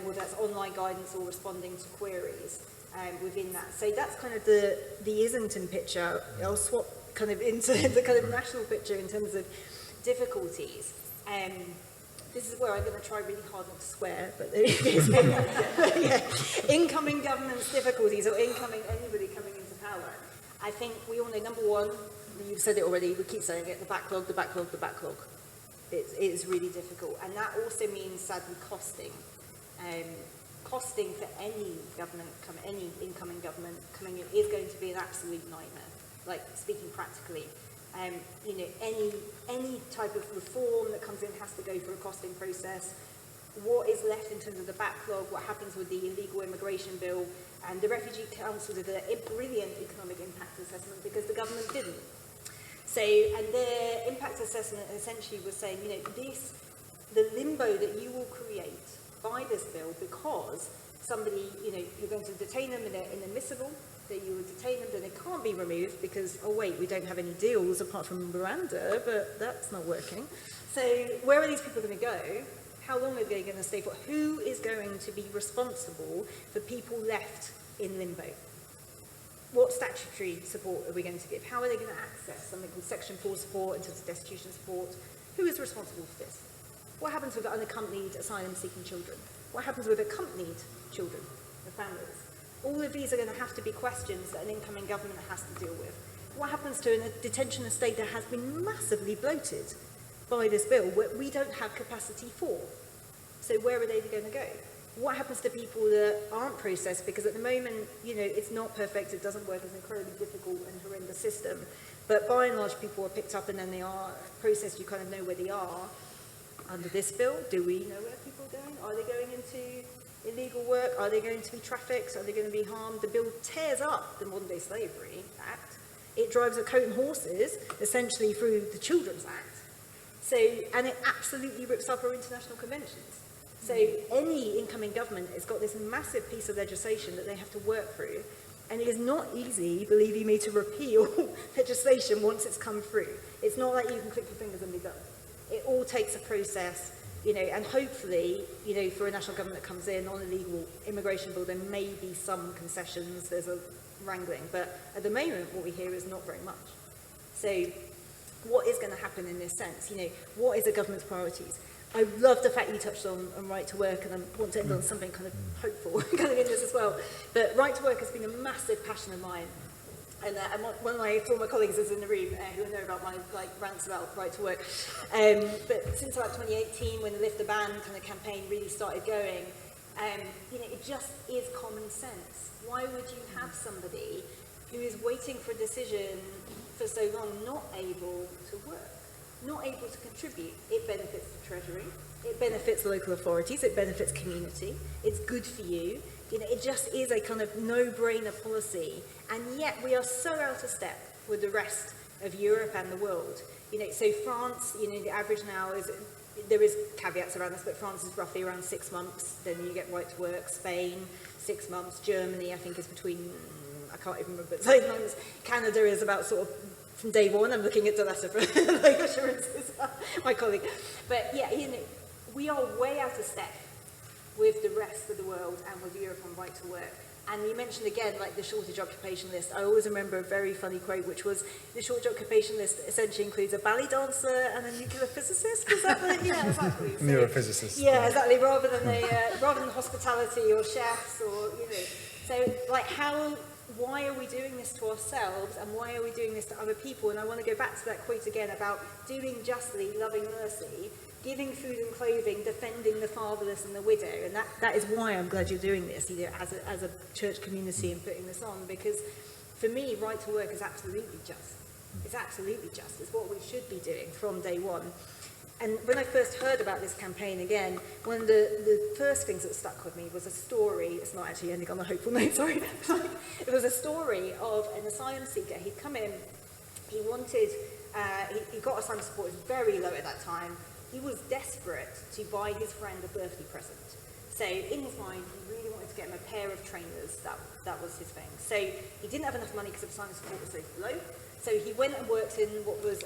S3: whether that's online guidance or responding to queries within that. So that's kind of the Islington picture. I'll swap kind of into the kind of national picture in terms of difficulties. This is where I'm going to try really hard not to swear, but there it is. Yeah. Incoming government's difficulties, or anybody coming into power. I think we all know, number one, you've said it already, we keep saying it, the backlog. It is really difficult. And that also means, sadly, costing. Costing for any government, any incoming government coming in is going to be an absolute nightmare, like speaking practically. Any type of reform that comes in has to go through a costing process. What is left in terms of the backlog, what happens with the illegal immigration bill, and the Refugee Council did a brilliant economic impact assessment because the government didn't. So, and their impact assessment essentially was saying, the limbo that you will create by this bill, because somebody, you're going to detain them in inadmissible, that you would detain them, then they can't be removed because, oh wait, we don't have any deals apart from Miranda, but that's not working. So where are these people going to go? How long are they going to stay for? Who is going to be responsible for people left in limbo? What statutory support are we going to give? How are they going to access something called Section 4 support in terms of destitution support? Who is responsible for this? What happens with unaccompanied asylum-seeking children? What happens with accompanied children, the families? All of these are going to have to be questions that an incoming government has to deal with. What happens to a detention estate that has been massively bloated by this bill, what we don't have capacity for? So where are they going to go? What happens to people that aren't processed? Because at the moment, it's not perfect, it doesn't work, it's an incredibly difficult and horrendous system. But by and large, people are picked up and then they are processed, you kind of know where they are. Under this bill, do we know where people are going? Are they going into illegal work? Are they going to be trafficked? Are they going to be harmed? The bill tears up the Modern Day Slavery Act. It drives a coat and horses, essentially, through the Children's Act. So, and it absolutely rips up our international conventions. So any incoming government has got this massive piece of legislation that they have to work through. And it is not easy, believe you me, to repeal legislation once it's come through. It's not like you can click your fingers and be done. It all takes a process, and hopefully, for a national government that comes in on a legal immigration bill, there may be some concessions, there's a wrangling, but at the moment what we hear is not very much. So what is going to happen in this sense? What is the government's priorities? I love the fact you touched on right to work, and I want to end on something kind of hopeful kind of in this as well. But right to work has been a massive passion of mine. And one of my former colleagues is in the room who know about my rants about right to work. But since about 2018, when the Lift the Ban kind of campaign really started going, it just is common sense. Why would you have somebody who is waiting for a decision for so long not able to work, not able to contribute? It benefits the Treasury, it benefits local authorities, it benefits community, it's good for you. It just is a kind of no-brainer policy, and yet we are so out of step with the rest of Europe and the world. So France, the average now is, there is caveats around this, but France is roughly around 6 months, then you get right to work. Spain, 6 months. Germany, I think, is between, I can't even remember, but sometimes Canada is about sort of from day one. I'm looking at Delessa for assurances, my colleague. But yeah, we are way out of step with the rest of the world and with Europe on right to work. And you mentioned again, the shortage occupation list. I always remember a very funny quote, which was, the shortage occupation list essentially includes a ballet dancer and a nuclear physicist. Was that what it? Yeah, exactly. So,
S2: neurophysicist.
S3: Yeah, exactly. Rather than hospitality or chefs or, So, why are we doing this to ourselves and why are we doing this to other people? And I want to go back to that quote again about doing justly, loving mercy, giving food and clothing, defending the fatherless and the widow. And that is why I'm glad you're doing this, you know, as a church community and putting this on, because for me, right to work is absolutely just. It's absolutely just. It's what we should be doing from day one. And when I first heard about this campaign again, one of the first things that stuck with me was a story. It's not actually ending on a hopeful note, sorry. It was a story of an asylum seeker. He'd come in, he wanted, he got asylum support, it was very low at that time. He was desperate to buy his friend a birthday present. So in his mind, he really wanted to get him a pair of trainers. That was his thing. So he didn't have enough money because asylum support was so low. So he went and worked in what was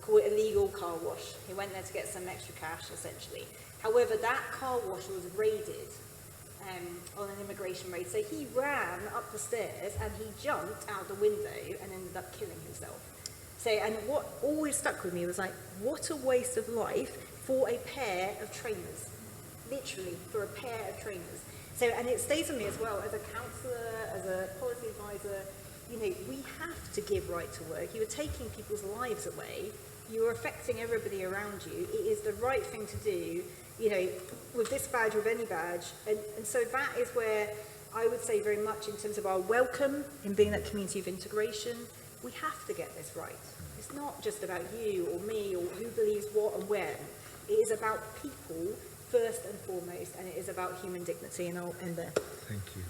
S3: call it a legal car wash. He went there to get some extra cash, essentially. However, that car wash was raided on an immigration raid. So he ran up the stairs and he jumped out the window and ended up killing himself. So, and what always stuck with me was like, what a waste of life for a pair of trainers. Literally, for a pair of trainers. So, and it stays with me as well, as a councillor, as a policy advisor, you know, we have to give right to work. You are taking people's lives away. You are affecting everybody around you. It is the right thing to do, you know, with this badge, with any badge. And so that is where I would say very much in terms of our welcome in being that community of integration, we have to get this right. It's not just about you or me or who believes what and when. It is about people first and foremost, and it is about human dignity, and I'll end there.
S1: Thank you.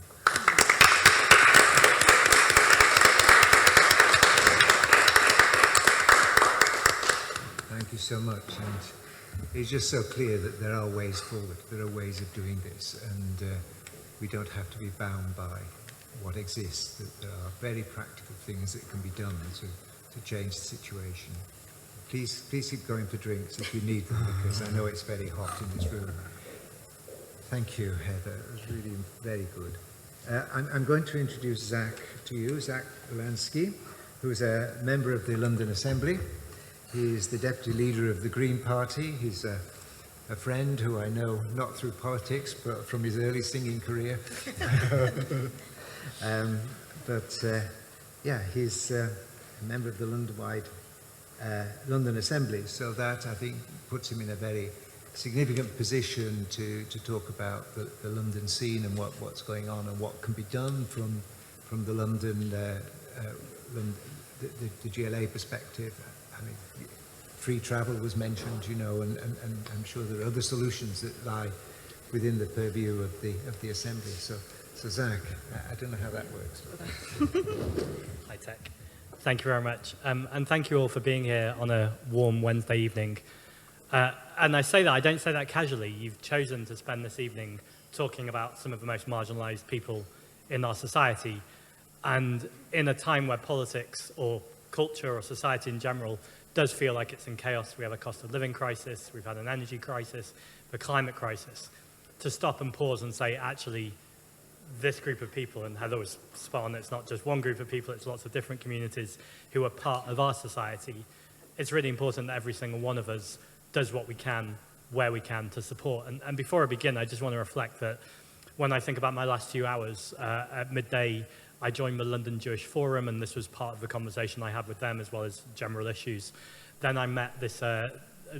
S1: Thank you so much. And it's just so clear that there are ways forward, there are ways of doing this, and we don't have to be bound by what exists, that there are very practical things that can be done to change the situation. Please keep going for drinks if you need them, because I know it's very hot in this room. Thank you, Heather. It was really very good. I'm going to introduce Zack to you, Zack Polanski, who is a member of the London Assembly. He is the deputy leader of the Green Party. He's a friend who I know not through politics, but from his early singing career. Yeah, he's a member of the London Assembly, so that I think puts him in a very significant position to talk about the London scene and what's going on and what can be done from the London, the GLA perspective. I mean, free travel was mentioned, you know, and I'm sure there are other solutions that lie within the purview of the Assembly. So Zack, I don't know how that works.
S4: Hi, Tech. Thank you very much. And thank you all for being here on a warm Wednesday evening. And I say that, I don't say that casually. You've chosen to spend this evening talking about some of the most marginalised people in our society. And in a time where politics or culture or society in general does feel like it's in chaos, we have a cost of living crisis, we've had an energy crisis, the climate crisis, to stop and pause and say, actually, this group of people, and Heather was spot on, it's not just one group of people, it's lots of different communities who are part of our society. It's really important that every single one of us does what we can, where we can, to support. And before I begin, I just want to reflect that when I think about my last few hours, at midday, I joined the London Jewish Forum, and this was part of the conversation I had with them, as well as general issues. Then I met this,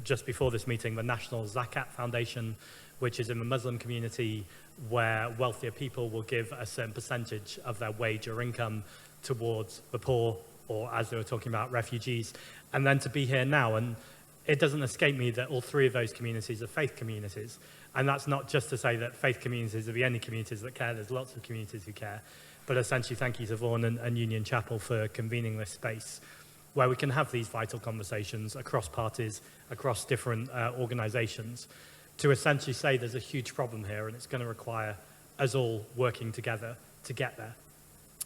S4: just before this meeting, the National Zack Foundation, which is in the Muslim community, where wealthier people will give a certain percentage of their wage or income towards the poor, or as they were talking about, refugees. And then to be here now, and it doesn't escape me that all three of those communities are faith communities. And that's not just to say that faith communities are the only communities that care, there's lots of communities who care. But essentially, thank you to Vaughan and Union Chapel for convening this space where we can have these vital conversations across parties, across different organisations, to essentially say there's a huge problem here and it's going to require us all working together to get there.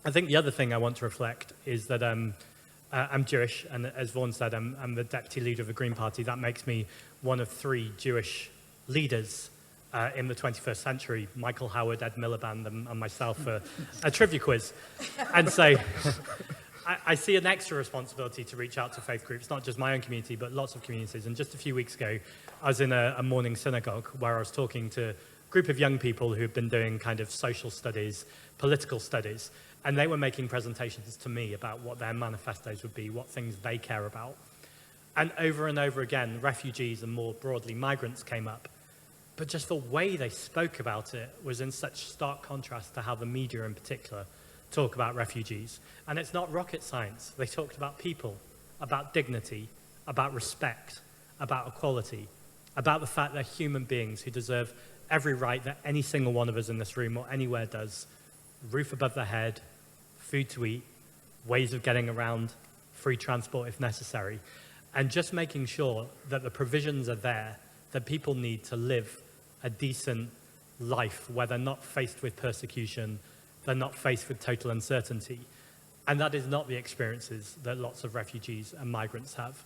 S4: I think the other thing I want to reflect is that I'm Jewish, and as Vaughan said, I'm the deputy leader of the Green Party. That makes me one of 3 Jewish leaders in the 21st century. Michael Howard, Ed Miliband, and myself for a trivia quiz. And so I see an extra responsibility to reach out to faith groups, not just my own community, but lots of communities. And just a few weeks ago, I was in a morning synagogue where I was talking to a group of young people who've been doing kind of social studies, political studies. And they were making presentations to me about what their manifestos would be, what things they care about. And over again, refugees and more broadly migrants came up. But just the way they spoke about it was in such stark contrast to how the media in particular talk about refugees. And it's not rocket science. They talked about people, about dignity, about respect, about equality, about the fact they're human beings who deserve every right that any single one of us in this room or anywhere does. Roof above their head, food to eat, ways of getting around, free transport if necessary. And just making sure that the provisions are there that people need to live a decent life where they're not faced with persecution, they're not faced with total uncertainty. And that is not the experiences that lots of refugees and migrants have.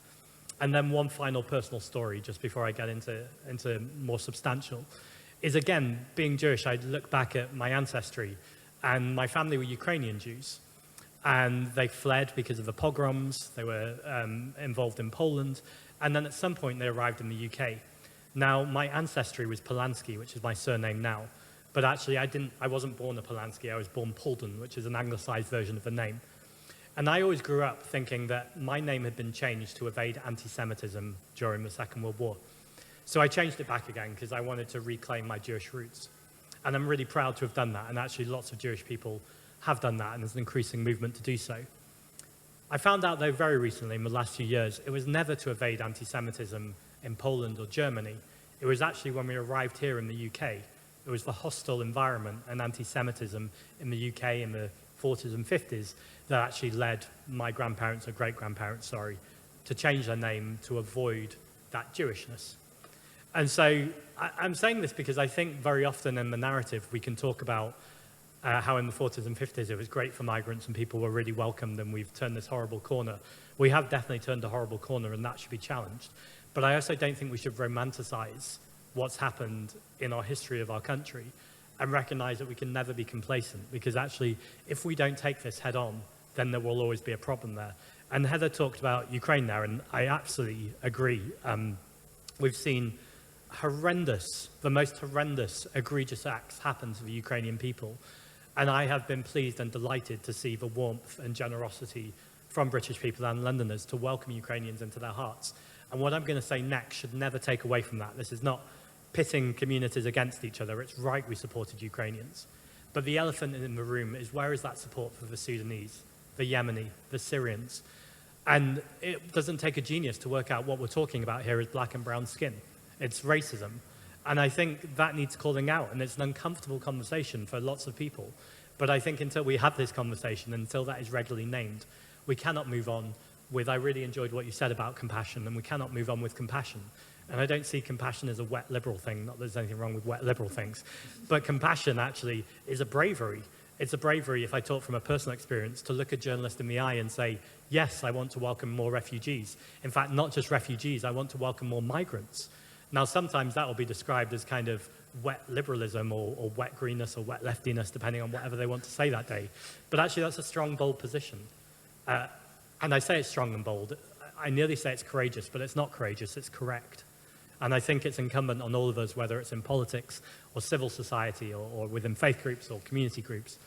S4: And then one final personal story, just before I get into more substantial, is again, being Jewish, I look back at my ancestry, and my family were Ukrainian Jews. And they fled because of the pogroms, they were involved in Poland, and then at some point they arrived in the UK. Now, my ancestry was Polanski, which is my surname now, but actually I wasn't born a Polanski, I was born Polden, which is an anglicized version of the name. And I always grew up thinking that my name had been changed to evade anti-Semitism during the Second World War. So I changed it back again because I wanted to reclaim my Jewish roots. And I'm really proud to have done that, and actually lots of Jewish people have done that, and there's an increasing movement to do so. I found out, though, very recently, in the last few years, it was never to evade anti-Semitism in Poland or Germany. It was actually when we arrived here in the UK. It was the hostile environment and anti-Semitism in the UK in the 40s and 50s that actually led my grandparents, or great-grandparents, sorry, to change their name to avoid that Jewishness. And so I'm saying this because I think very often in the narrative we can talk about how in the 40s and 50s it was great for migrants and people were really welcomed and we've turned this horrible corner. We have definitely turned a horrible corner and that should be challenged. But I also don't think we should romanticize what's happened in our history of our country and recognize that we can never be complacent, because actually if we don't take this head on, then there will always be a problem there. And Heather talked about Ukraine there, and I absolutely agree. We've seen the most horrendous, egregious acts happen to the Ukrainian people. And I have been pleased and delighted to see the warmth and generosity from British people and Londoners to welcome Ukrainians into their hearts. And what I'm going to say next should never take away from that. This is not pitting communities against each other. It's right we supported Ukrainians. But the elephant in the room is, where is that support for the Sudanese, the Yemeni, the Syrians? And it doesn't take a genius to work out what we're talking about here is black and brown skin. It's racism. And I think that needs calling out, and it's an uncomfortable conversation for lots of people. But I think until we have this conversation, until that is regularly named, we cannot move on with, I really enjoyed what you said about compassion, and we cannot move on with compassion. And I don't see compassion as a wet liberal thing, not that there's anything wrong with wet liberal things, but compassion actually is a bravery. It's a bravery, if I talk from a personal experience, to look a journalist in the eye and say, yes, I want to welcome more refugees. In fact, not just refugees, I want to welcome more migrants. Now, sometimes that will be described as kind of wet liberalism or wet greenness or wet leftiness, depending on whatever they want to say that day. But actually, that's a strong, bold position. And I say it's strong and bold. I nearly say it's courageous, but it's not courageous, it's correct. And I think it's incumbent on all of us, whether it's in politics or civil society or within faith groups or community groups,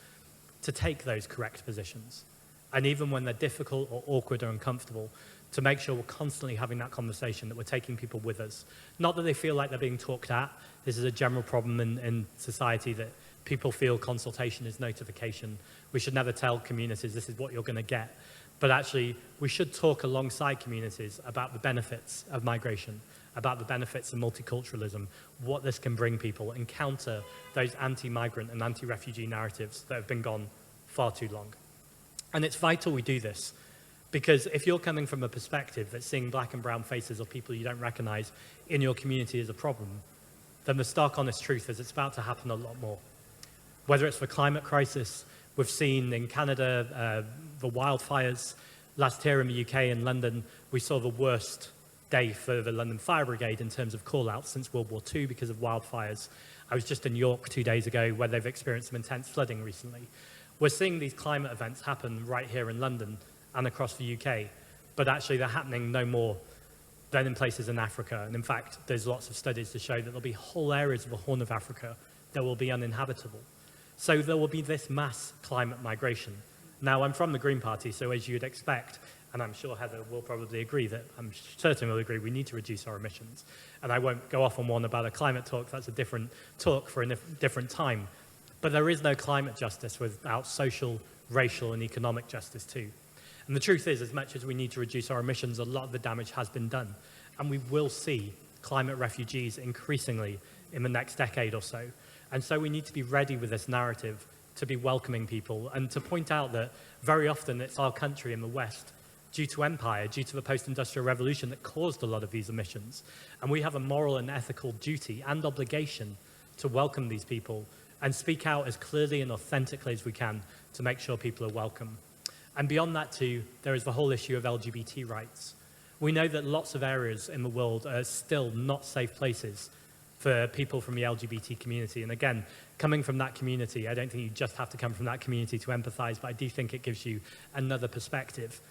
S4: to take those correct positions. And even when they're difficult or awkward or uncomfortable, to make sure we're constantly having that conversation, that we're taking people with us. Not that they feel like they're being talked at. This is a general problem in society, that people feel consultation is notification. We should never tell communities this is what you're going to get. But actually, we should talk alongside communities about the benefits of migration, about the benefits of multiculturalism, what this can bring people, and counter those anti-migrant and anti-refugee narratives that have been gone far too long. And it's vital we do this, because if you're coming from a perspective that seeing black and brown faces of people you don't recognize in your community is a problem, then the stark honest truth is it's about to happen a lot more. Whether it's the climate crisis, we've seen in Canada, the wildfires. Last year in the UK, in London, we saw the worst day for the London Fire Brigade in terms of call-outs since World War II because of wildfires. I was just in York 2 days ago, where they've experienced some intense flooding recently. We're seeing these climate events happen right here in London and across the UK, but actually they're happening no more than in places in Africa. And in fact, there's lots of studies to show that there'll be whole areas of the Horn of Africa that will be uninhabitable. So there will be this mass climate migration. Now, I'm from the Green Party, so as you'd expect, and I'm sure Heather will probably agree that, I'm certain will agree, we need to reduce our emissions. And I won't go off on one about a climate talk, that's a different talk for a different time. But there is no climate justice without social, racial, and economic justice too. And the truth is, as much as we need to reduce our emissions, a lot of the damage has been done. And we will see climate refugees increasingly in the next decade or so. And so we need to be ready with this narrative to be welcoming people and to point out that very often it's our country in the West, due to empire, due to the post-industrial revolution, that caused a lot of these emissions. And we have a moral and ethical duty and obligation to welcome these people and speak out as clearly and authentically as we can to make sure people are welcome. And beyond that too, there is the whole issue of LGBT rights. We know that lots of areas in the world are still not safe places for people from the LGBT community. And again, coming from that community, I don't think you just have to come from that community to empathize, but I do think it gives you another perspective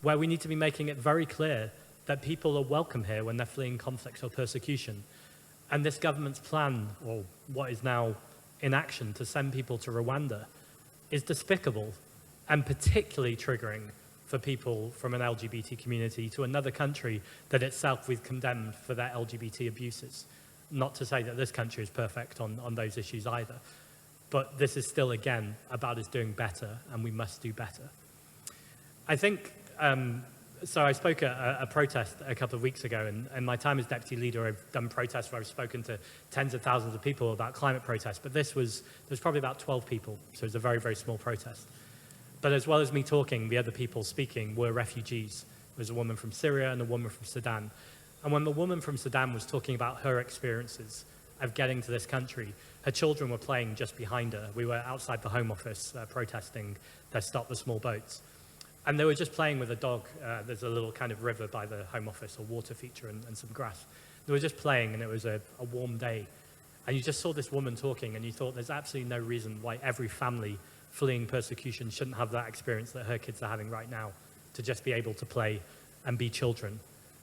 S4: where we need to be making it very clear that people are welcome here when they're fleeing conflict or persecution. And this government's plan, or what is now in action, to send people to Rwanda is despicable and particularly triggering for people from an LGBT community to another country that itself we've condemned for their LGBT abuses. Not to say that this country is perfect on those issues either, but this is still, again, about us doing better, and we must do better. I think, so I spoke at a protest a couple of weeks ago, and in my time as deputy leader, I've done protests where I've spoken to tens of thousands of people about climate protests, but there was probably about 12 people, so it was a very, very small protest. But as well as me talking, the other people speaking were refugees. There was a woman from Syria and a woman from Sudan. And when the woman from Sudan was talking about her experiences of getting to this country, her children were playing just behind her. We were outside the Home Office protesting their Stop the Small Boats. And they were just playing with a dog. There's a little kind of river by the Home Office, a water feature and some grass. They were just playing, and it was a warm day. And you just saw this woman talking, and you thought there's absolutely no reason why every family fleeing persecution shouldn't have that experience that her kids are having right now, to just be able to play and be children.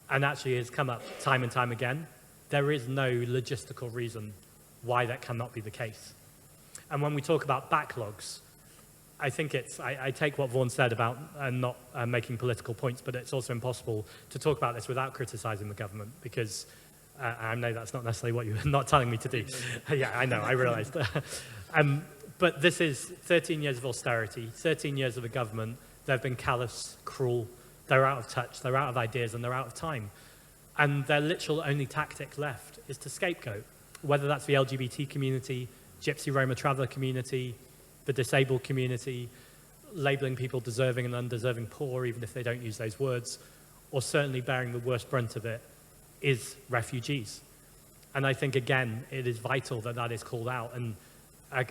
S4: And actually has come up time and time again. There is no logistical reason why that cannot be the case. And when we talk about backlogs, I think I take what Vaughan said about not making political points, but it's also impossible to talk about this without criticizing the government, because I know that's not necessarily what you're not telling me to do. Yeah, I know, I realized. But this is 13 years of austerity, 13 years of a government. They've been callous, cruel, they're out of touch, they're out of ideas, and they're out of time. And their literal only tactic left is to scapegoat, whether that's the LGBT community, Gypsy Roma traveller community, the disabled community, labeling people deserving and undeserving poor, even if they don't use those words, or certainly bearing the worst brunt of it, is refugees. And I think, again, it is vital that that is called out. And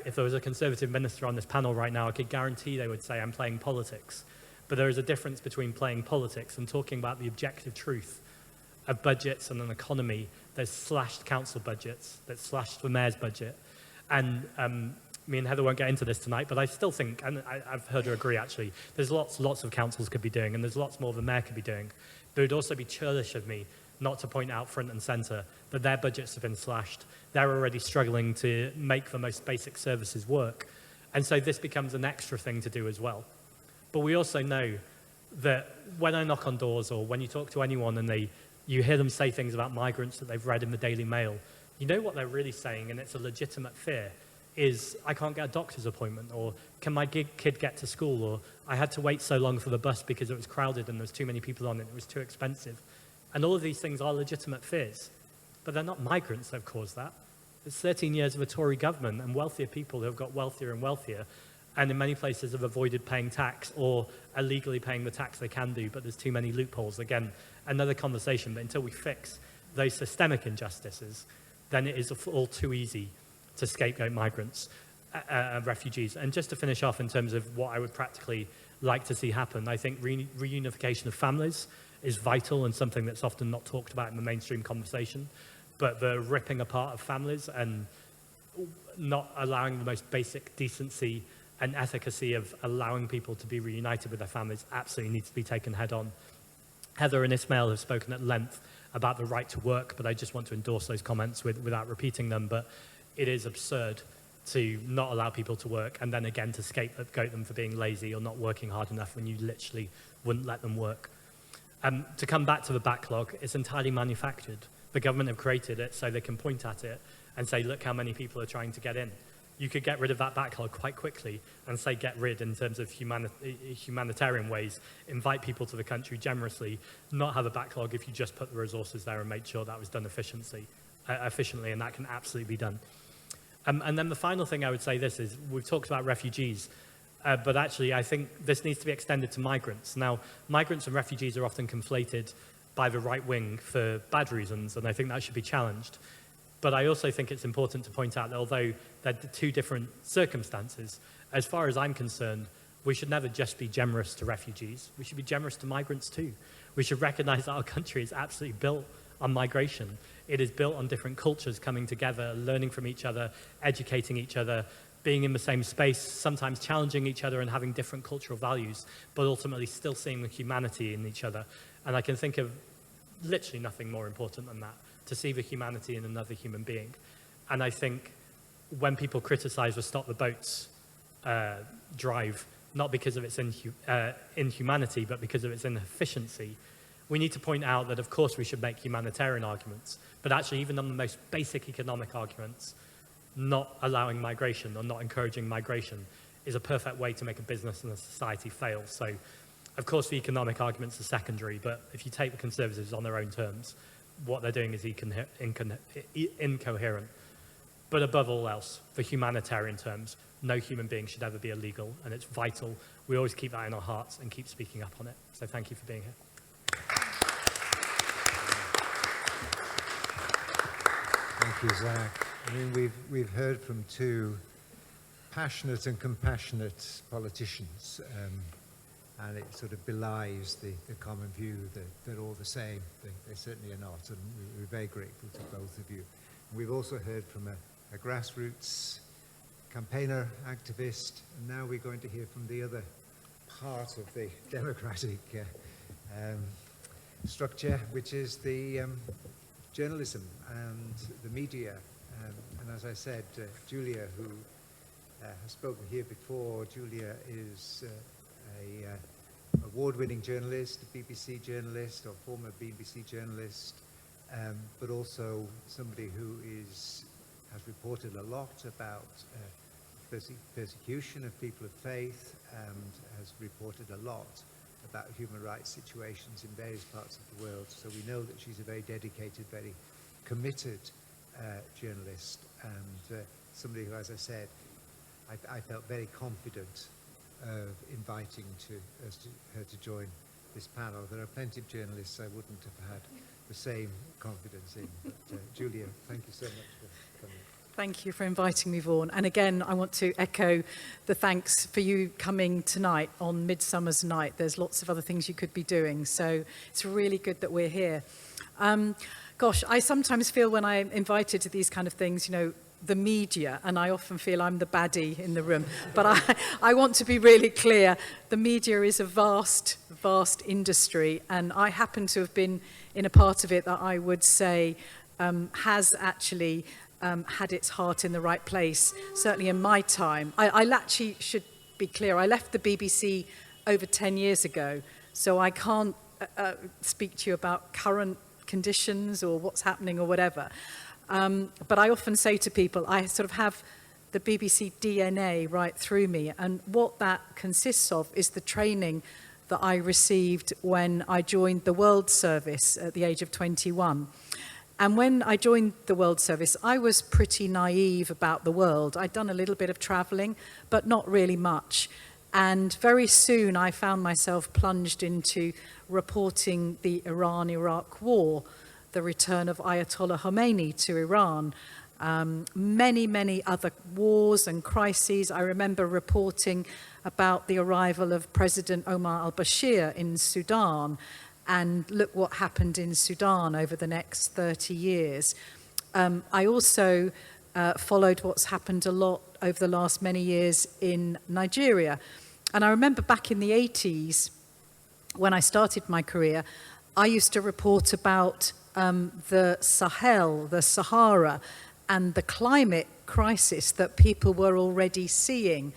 S4: if there was a Conservative minister on this panel right now, I could guarantee they would say, I'm playing politics. But there is a difference between playing politics and talking about the objective truth of budgets and an economy that's slashed council budgets, that's slashed the mayor's budget. And me and Heather won't get into this tonight, but I still think, and I've heard her agree actually, there's lots of councils could be doing, and there's lots more the mayor could be doing. But it would also be churlish of me not to point out front and centre that their budgets have been slashed. They're already struggling to make the most basic services work. And so this becomes an extra thing to do as well. But we also know that when I knock on doors, or when you talk to anyone and you hear them say things about migrants that they've read in the Daily Mail, you know what they're really saying, and it's a legitimate fear, is I can't get a doctor's appointment, or can my kid get to school, or I had to wait so long for the bus because it was crowded and there was too many people on it, it was too expensive. And all of these things are legitimate fears, but they're not migrants that have caused that. It's 13 years of a Tory government and wealthier people who have got wealthier and wealthier, and in many places have avoided paying tax or illegally paying the tax they can do, but there's too many loopholes. Again, another conversation, but until we fix those systemic injustices, then it is all too easy to scapegoat migrants, refugees. And just to finish off in terms of what I would practically like to see happen, I think reunification of families is vital and something that's often not talked about in the mainstream conversation, but the ripping apart of families and not allowing the most basic decency and efficacy of allowing people to be reunited with their families absolutely needs to be taken head on. Heather and Ismail have spoken at length about the right to work, but I just want to endorse those comments without repeating them. But it is absurd to not allow people to work, and then again to scapegoat them for being lazy or not working hard enough when you literally wouldn't let them work. To come back to the backlog, it's entirely manufactured. The government have created it so they can point at it and say, look how many people are trying to get in. You could get rid of that backlog quite quickly and say get rid in terms of humanitarian ways, invite people to the country generously, not have a backlog if you just put the resources there and make sure that was done efficiently, and that can absolutely be done. And then the final thing I would say this is, we've talked about refugees, but actually I think this needs to be extended to migrants. Now, migrants and refugees are often conflated by the right wing for bad reasons, and I think that should be challenged. But I also think it's important to point out that although they're two different circumstances, as far as I'm concerned, we should never just be generous to refugees. We should be generous to migrants too. We should recognize that our country is absolutely built on migration. It is built on different cultures coming together, learning from each other, educating each other, being in the same space, sometimes challenging each other and having different cultural values, but ultimately still seeing the humanity in each other. And I can think of literally nothing more important than that, to see the humanity in another human being. And I think when people criticize the Stop the Boats drive, not because of its inhumanity, but because of its inefficiency, we need to point out that, of course, we should make humanitarian arguments, but actually, even on the most basic economic arguments, not allowing migration or not encouraging migration is a perfect way to make a business and a society fail. So, of course, the economic arguments are secondary, but if you take the Conservatives on their own terms, what they're doing is incoherent. But above all else, for humanitarian terms, no human being should ever be illegal, and it's vital we always keep that in our hearts and keep speaking up on it. So thank you for being here.
S1: Thank you, Zack. I mean, we've heard from two passionate and compassionate politicians, and it sort of belies the common view that they're all the same. They certainly are not, and we're very grateful to both of you. We've also heard from a grassroots campaigner, activist, and now we're going to hear from the other part of the democratic structure, which is the journalism and the media. And as I said, Julia, who has spoken here before, Julia is a award-winning journalist, a BBC journalist or former BBC journalist, but also somebody who has reported a lot about persecution of people of faith, and has reported a lot about human rights situations in various parts of the world. So we know that she's a very dedicated, very committed journalist, and somebody who, as I said, I felt very confident of inviting her to join this panel. There are plenty of journalists I wouldn't have had the same confidence in. But Julia, thank you so much for coming.
S5: Thank you for inviting me, Vaughan. And again, I want to echo the thanks for you coming tonight on Midsummer's Night. There's lots of other things you could be doing, so it's really good that we're here. Gosh, I sometimes feel when I'm invited to these kind of things, you know, the media, and I often feel I'm the baddie in the room, but I want to be really clear. The media is a vast, vast industry, and I happen to have been in a part of it that I would say has actually had its heart in the right place, certainly in my time. I actually should be clear, I left the BBC over 10 years ago, so I can't speak to you about current conditions or what's happening or whatever. But I often say to people, I sort of have the BBC DNA right through me, and what that consists of is the training that I received when I joined the World Service at the age of 21. And when I joined the World Service, I was pretty naive about the world. I'd done a little bit of travelling, but not really much. And very soon I found myself plunged into reporting the Iran-Iraq war, the return of Ayatollah Khomeini to Iran, many, many other wars and crises. I remember reporting about the arrival of President Omar al-Bashir in Sudan, and look what happened in Sudan over the next 30 years. I also followed what's happened a lot over the last many years in Nigeria. And I remember back in the 80s, when I started my career, I used to report about the Sahel, the Sahara, and the climate crisis that people were already seeing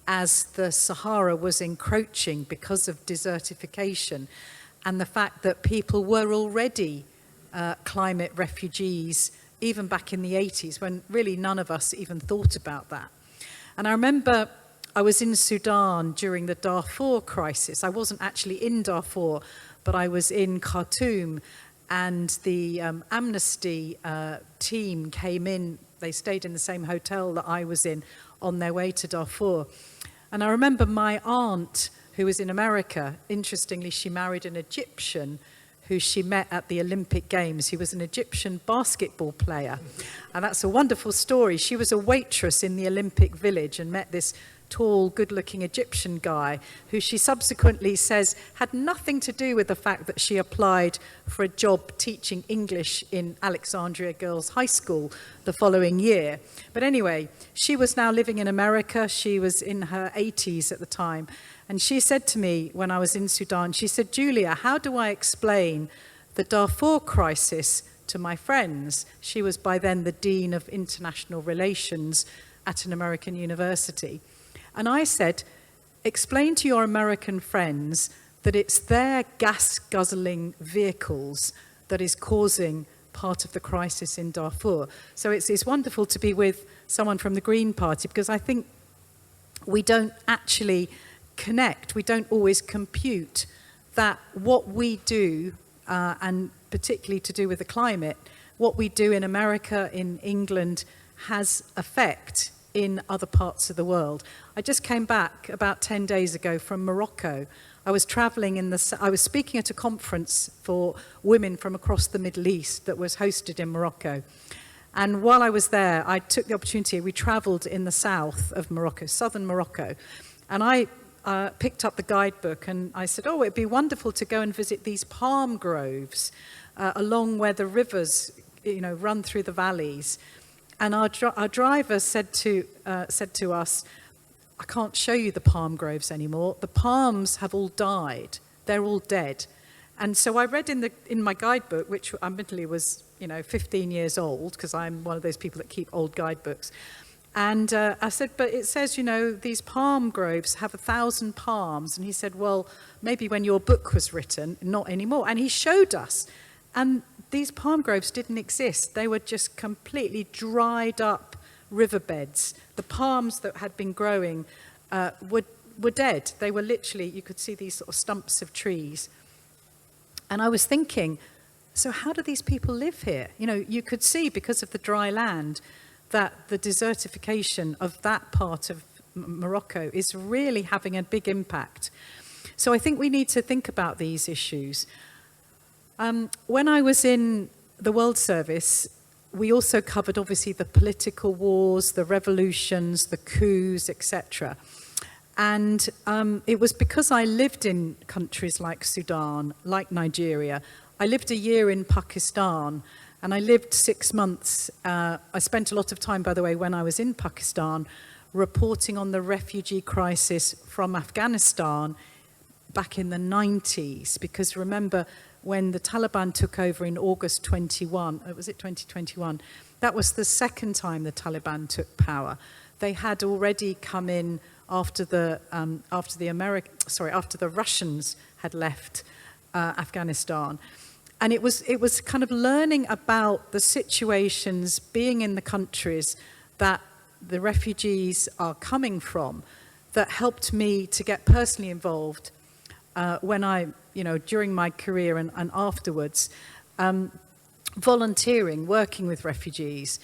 S5: as the Sahara was encroaching because of desertification, and the fact that people were already climate refugees even back in the 80s, when really none of us even thought about that. And I remember I was in Sudan during the Darfur crisis. I wasn't actually in Darfur, but I was in Khartoum, and the Amnesty team came in. They stayed in the same hotel that I was in on their way to Darfur. And I remember my aunt, who was in America, interestingly, she married an Egyptian who she met at the Olympic Games. He was an Egyptian basketball player. And that's a wonderful story. She was a waitress in the Olympic Village and met this tall, good-looking Egyptian guy who she subsequently says had nothing to do with the fact that she applied for a job teaching English in Alexandria Girls High School the following year. But anyway, she was now living in America. She was in her 80s at the time. And she said to me when I was in Sudan, she said, "Julia, how do I explain the Darfur crisis to my friends?" She was by then the Dean of International Relations at an American university. And I said, "Explain to your American friends that it's their gas-guzzling vehicles that is causing part of the crisis in Darfur." So it's wonderful to be with someone from the Green Party, because I think we don't actually connect, we don't always compute that what we do, and particularly to do with the climate, what we do in America, in England, has effect in other parts of the world. I just came back about 10 days ago from Morocco. I was traveling I was speaking at a conference for women from across the Middle East that was hosted in Morocco. And while I was there, I took the opportunity, we traveled in the south of Morocco, southern Morocco, and I picked up the guidebook and I said, "Oh, it'd be wonderful to go and visit these palm groves along where the rivers, run through the valleys." And our driver said to us, "I can't show you the palm groves anymore. The palms have all died. They're all dead." And so I read in my guidebook, which admittedly was 15 years old, because I'm one of those people that keep old guidebooks. And I said, "But it says, these palm groves have 1,000 palms." And he said, "Well, maybe when your book was written, not anymore." And he showed us. And these palm groves didn't exist. They were just completely dried up riverbeds. The palms that had been growing were dead. They were literally, you could see these sort of stumps of trees. And I was thinking, so how do these people live here? You could see, because of the dry land, that the desertification of that part of Morocco is really having a big impact. So I think we need to think about these issues. When I was in the World Service, we also covered obviously the political wars, the revolutions, the coups, etc. And it was because I lived in countries like Sudan, like Nigeria. I lived a year in Pakistan, and I lived 6 months. I spent a lot of time, by the way, when I was in Pakistan, reporting on the refugee crisis from Afghanistan back in the 90s. Because remember, when the Taliban took over in August 2021, that was the second time the Taliban took power. They had already come in after the Russians had left Afghanistan. And it was kind of learning about the situations, being in the countries that the refugees are coming from, that helped me to get personally involved when I, during my career and afterwards, volunteering, working with refugees.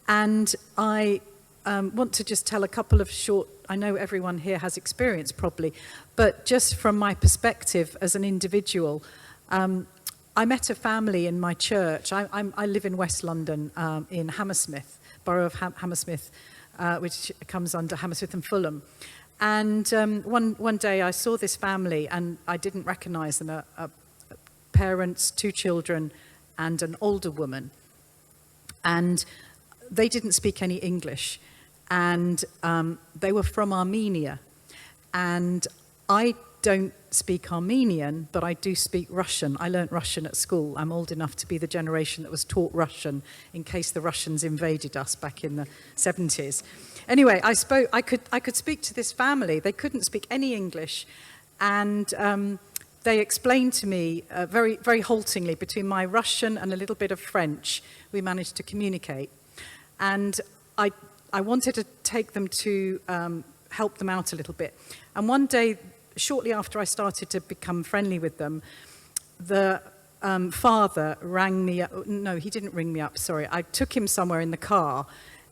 S5: And I want to just tell a couple of short, I know everyone here has experience probably, but just from my perspective as an individual, I met a family in my church. I live in West London, in Hammersmith, borough of Hammersmith, which comes under Hammersmith and Fulham. And one day I saw this family and I didn't recognise them, parents, 2 children and an older woman. And they didn't speak any English. And they were from Armenia. And I don't speak Armenian, but I do speak Russian. I learnt Russian at school. I'm old enough to be the generation that was taught Russian in case the Russians invaded us back in the 70s. Anyway, I could speak to this family. They couldn't speak any English, and they explained to me very, very haltingly, between my Russian and a little bit of French, we managed to communicate. And I wanted to take them to help them out a little bit. And one day, shortly after I started to become friendly with them, the father rang me up. No, he didn't ring me up, sorry. I took him somewhere in the car,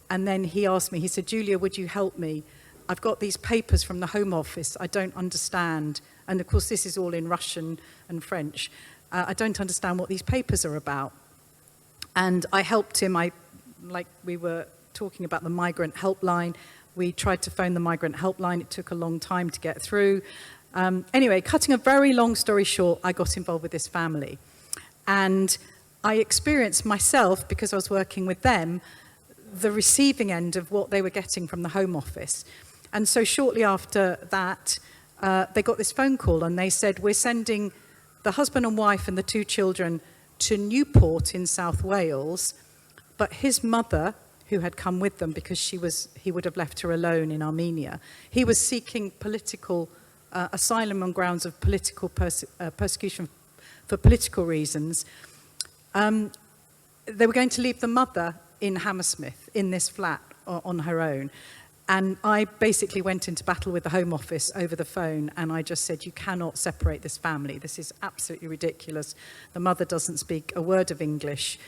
S5: and then he asked me, he said, "Julia, would you help me? I've got these papers from the Home Office I don't understand." And of course, this is all in Russian and French. I don't understand what these papers are about. And I helped him. Like we were talking about the Migrant helpline. We tried to phone the Migrant helpline. It took a long time to get through. Anyway, cutting a very long story short, I got involved with this family. And I experienced myself, because I was working with them, the receiving end of what they were getting from the Home Office. And so shortly after that, they got this phone call, and they said, "We're sending the husband and wife and the 2 children to Newport in South Wales, but his mother, who had come with them because he would have left her alone in Armenia, he was seeking political asylum on grounds of political persecution for political reasons. They were going to leave the mother in Hammersmith in this flat on her own." And I basically went into battle with the Home Office over the phone, and I just said, "You cannot separate this family. This is absolutely ridiculous. The mother doesn't speak a word of English.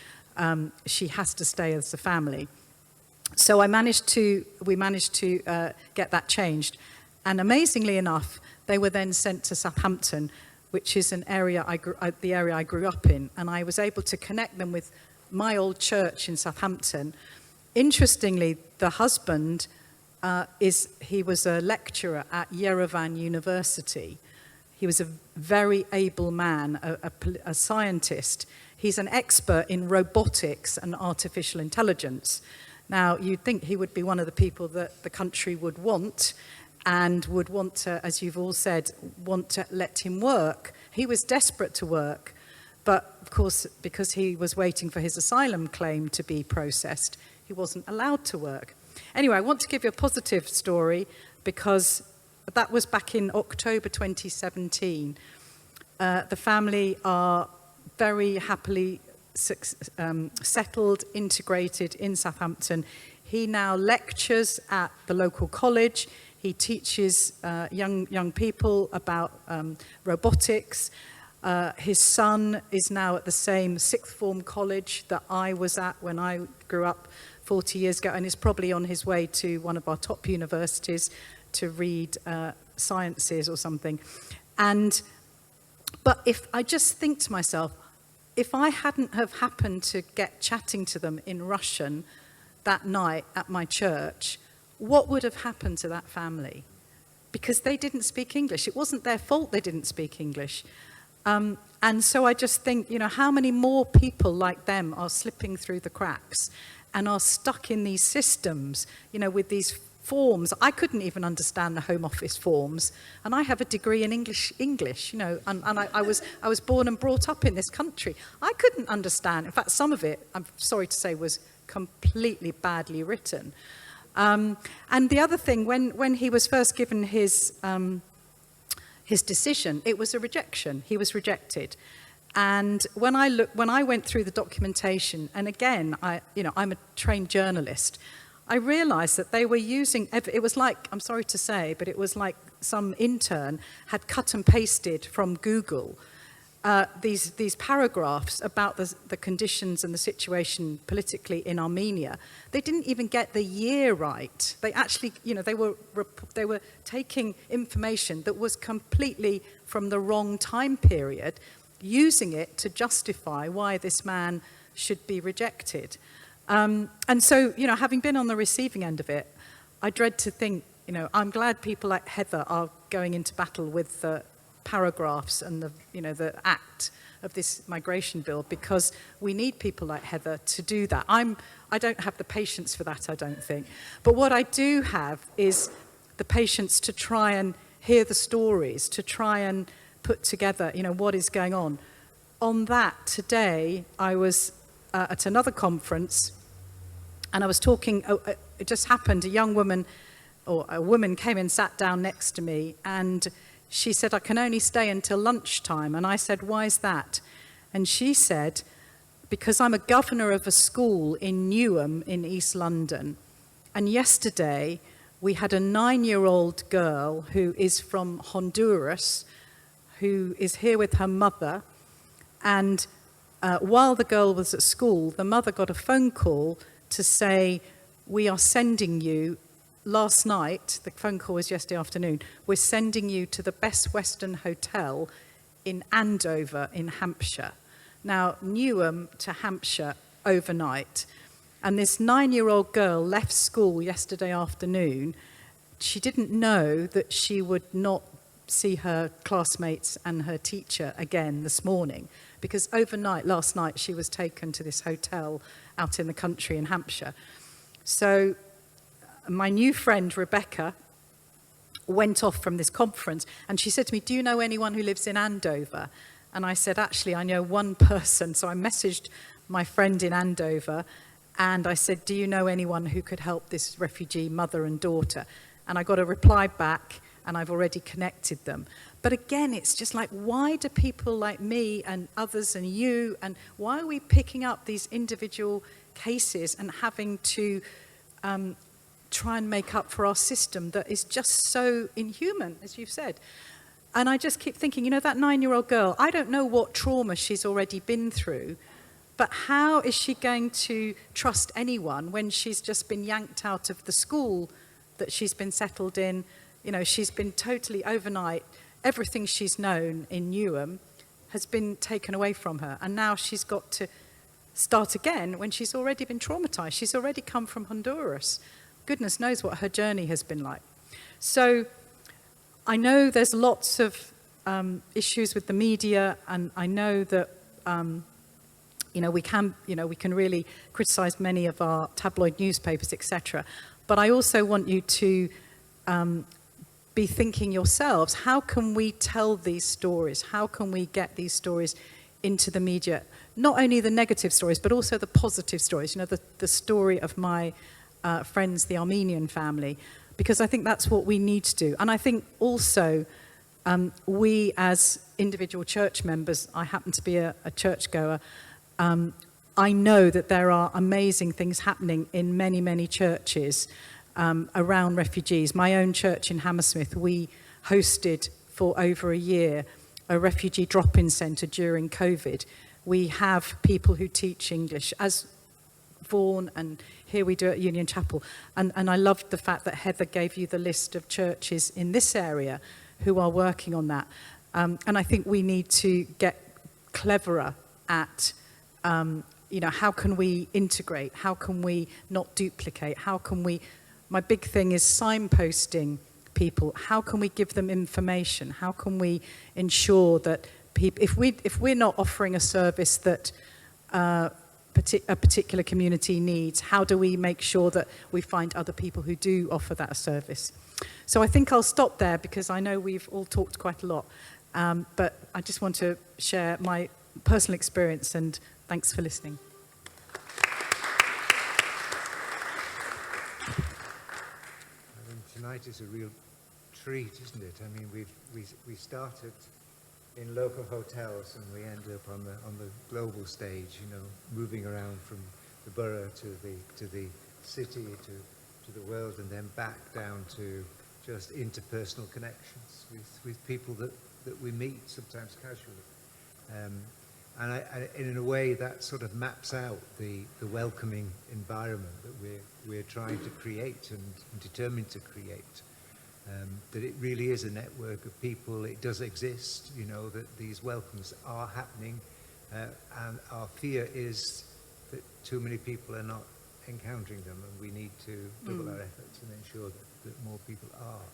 S5: She has to stay as a family." So we managed to get that changed. And amazingly enough, they were then sent to Southampton, which is the area I grew up in. And I was able to connect them with my old church in Southampton. Interestingly, the husband, he was a lecturer at Yerevan University. He was a very able man, a scientist. He's an expert in robotics and artificial intelligence. Now, you'd think he would be one of the people that the country would want, and would want to, as you've all said, want to let him work. He was desperate to work, but of course, because he was waiting for his asylum claim to be processed, he wasn't allowed to work. Anyway, I want to give you a positive story, because that was back in October 2017. The family are very happily settled, integrated in Southampton. He now lectures at the local college. He teaches young people about robotics. His son is now at the same sixth form college that I was at when I grew up 40 years ago, and is probably on his way to one of our top universities to read sciences or something. But if I just think to myself, if I hadn't have happened to get chatting to them in Russian that night at my church, what would have happened to that family? Because they didn't speak English. It wasn't their fault they didn't speak English. And so I just think, how many more people like them are slipping through the cracks and are stuck in these systems, with these forms. I couldn't even understand the Home Office forms, and I have a degree in English, and I was born and brought up in this country. I couldn't understand. In fact, some of it, I'm sorry to say, was completely badly written. And the other thing, when he was first given his decision, it was a rejection. He was rejected. And when I went through the documentation, and again, I'm a trained journalist, I realized that they were using, it was like, I'm sorry to say, but it was like some intern had cut and pasted from Google these paragraphs about the conditions and the situation politically in Armenia. They didn't even get the year right. They actually, they were taking information that was completely from the wrong time period, using it to justify why this man should be rejected. And so, having been on the receiving end of it, I dread to think, I'm glad people like Heather are going into battle with the paragraphs and the act of this migration bill, because we need people like Heather to do that. I don't have the patience for that, I don't think. But what I do have is the patience to try and hear the stories, to try and put together, what is going on. On that, today, I was at another conference, and I was talking, it just happened, a woman came and sat down next to me, and she said, I can only stay until lunchtime. And I said, why is that? And she said, because I'm a governor of a school in Newham in East London. And yesterday, we had a 9-year-old girl who is from Honduras, who is here with her mother. And while the girl was at school, the mother got a phone call to say, we are sending you, last night, the phone call was yesterday afternoon, we're sending you to the Best Western Hotel in Andover in Hampshire. Now, Newham to Hampshire overnight. And this 9-year-old girl left school yesterday afternoon. She didn't know that she would not see her classmates and her teacher again this morning, because overnight, last night, she was taken to this hotel out in the country in Hampshire. So my new friend, Rebecca, went off from this conference, and she said to me, do you know anyone who lives in Andover? And I said, actually, I know one person. So I messaged my friend in Andover, and I said, do you know anyone who could help this refugee mother and daughter? And I got a reply back, and I've already connected them. But again, it's just like, why do people like me and others and you, and why are we picking up these individual cases and having to try and make up for our system that is just so inhuman, as you've said? And I just keep thinking, that 9-year-old girl, I don't know what trauma she's already been through, but how is she going to trust anyone when she's just been yanked out of the school that she's been settled in? She's been totally overnight, everything she's known in Newham has been taken away from her. And now she's got to start again when she's already been traumatized. She's already come from Honduras. Goodness knows what her journey has been like. So I know there's lots of issues with the media, and I know that we can really criticize many of our tabloid newspapers, etc. But I also want you to be thinking yourselves, how can we tell these stories? How can we get these stories into the media? Not only the negative stories, but also the positive stories. The story of my friends, the Armenian family, because I think that's what we need to do. And I think also we as individual church members, I happen to be a churchgoer, I know that there are amazing things happening in many, many churches around refugees. My own church in Hammersmith, we hosted for over a year a refugee drop-in centre during COVID. We have people who teach English, as Vaughan, and here we do at Union Chapel. And I loved the fact that Heather gave you the list of churches in this area who are working on that. And I think we need to get cleverer at, how can we integrate? How can we not duplicate? How can we, my big thing is signposting people. How can we give them information? How can we ensure that people, if we're not offering a service that a particular community needs, how do we make sure that we find other people who do offer that service? So I think I'll stop there because I know we've all talked quite a lot, but I just want to share my personal experience, and thanks for listening.
S1: I mean, tonight is a real treat, isn't it? I mean, we started in local hotels and we ended up on the global stage, moving around from the borough to the city to the world, and then back down to just interpersonal connections with people that we meet sometimes casually. And in a way that sort of maps out the welcoming environment that we're trying to create and determined to create. That it really is a network of people. It does exist, that these welcomes are happening, and our fear is that too many people are not encountering them, and we need to double our efforts and ensure that more people are.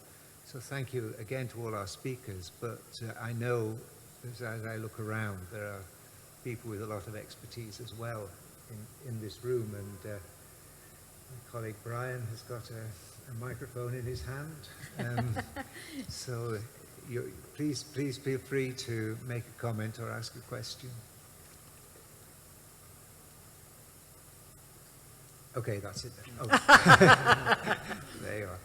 S1: So thank you again to all our speakers, but I know as I look around, there are people with a lot of expertise as well in this room, and my colleague Brian has got a microphone in his hand, so please feel free to make a comment or ask a question. Okay, that's it then. Oh. There you are.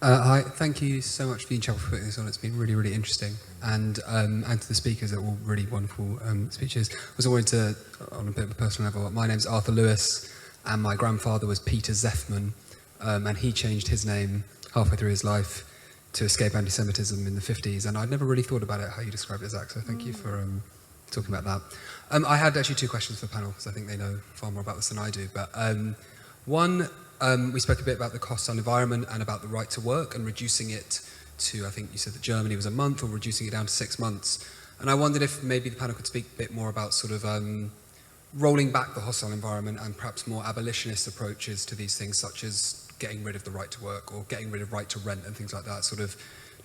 S6: Hi, thank you so much for putting this on. It's been really, really interesting. And to the speakers, they're all really wonderful speeches. I was wanted to, on a bit of a personal level, my name's Arthur Lewis, and my grandfather was Peter Zeffman, and he changed his name halfway through his life to escape anti-Semitism in the 50s, and I'd never really thought about it, how you described it, Zack, so thank you for talking about that. I had actually 2 questions for the panel, because I think they know far more about this than I do. But one, we spoke a bit about the costs on environment and about the right to work and reducing it to, I think you said that Germany was a month, or reducing it down to 6 months. And I wondered if maybe the panel could speak a bit more about sort of rolling back the hostile environment and perhaps more abolitionist approaches to these things, such as getting rid of the right to work or getting rid of right to rent and things like that, sort of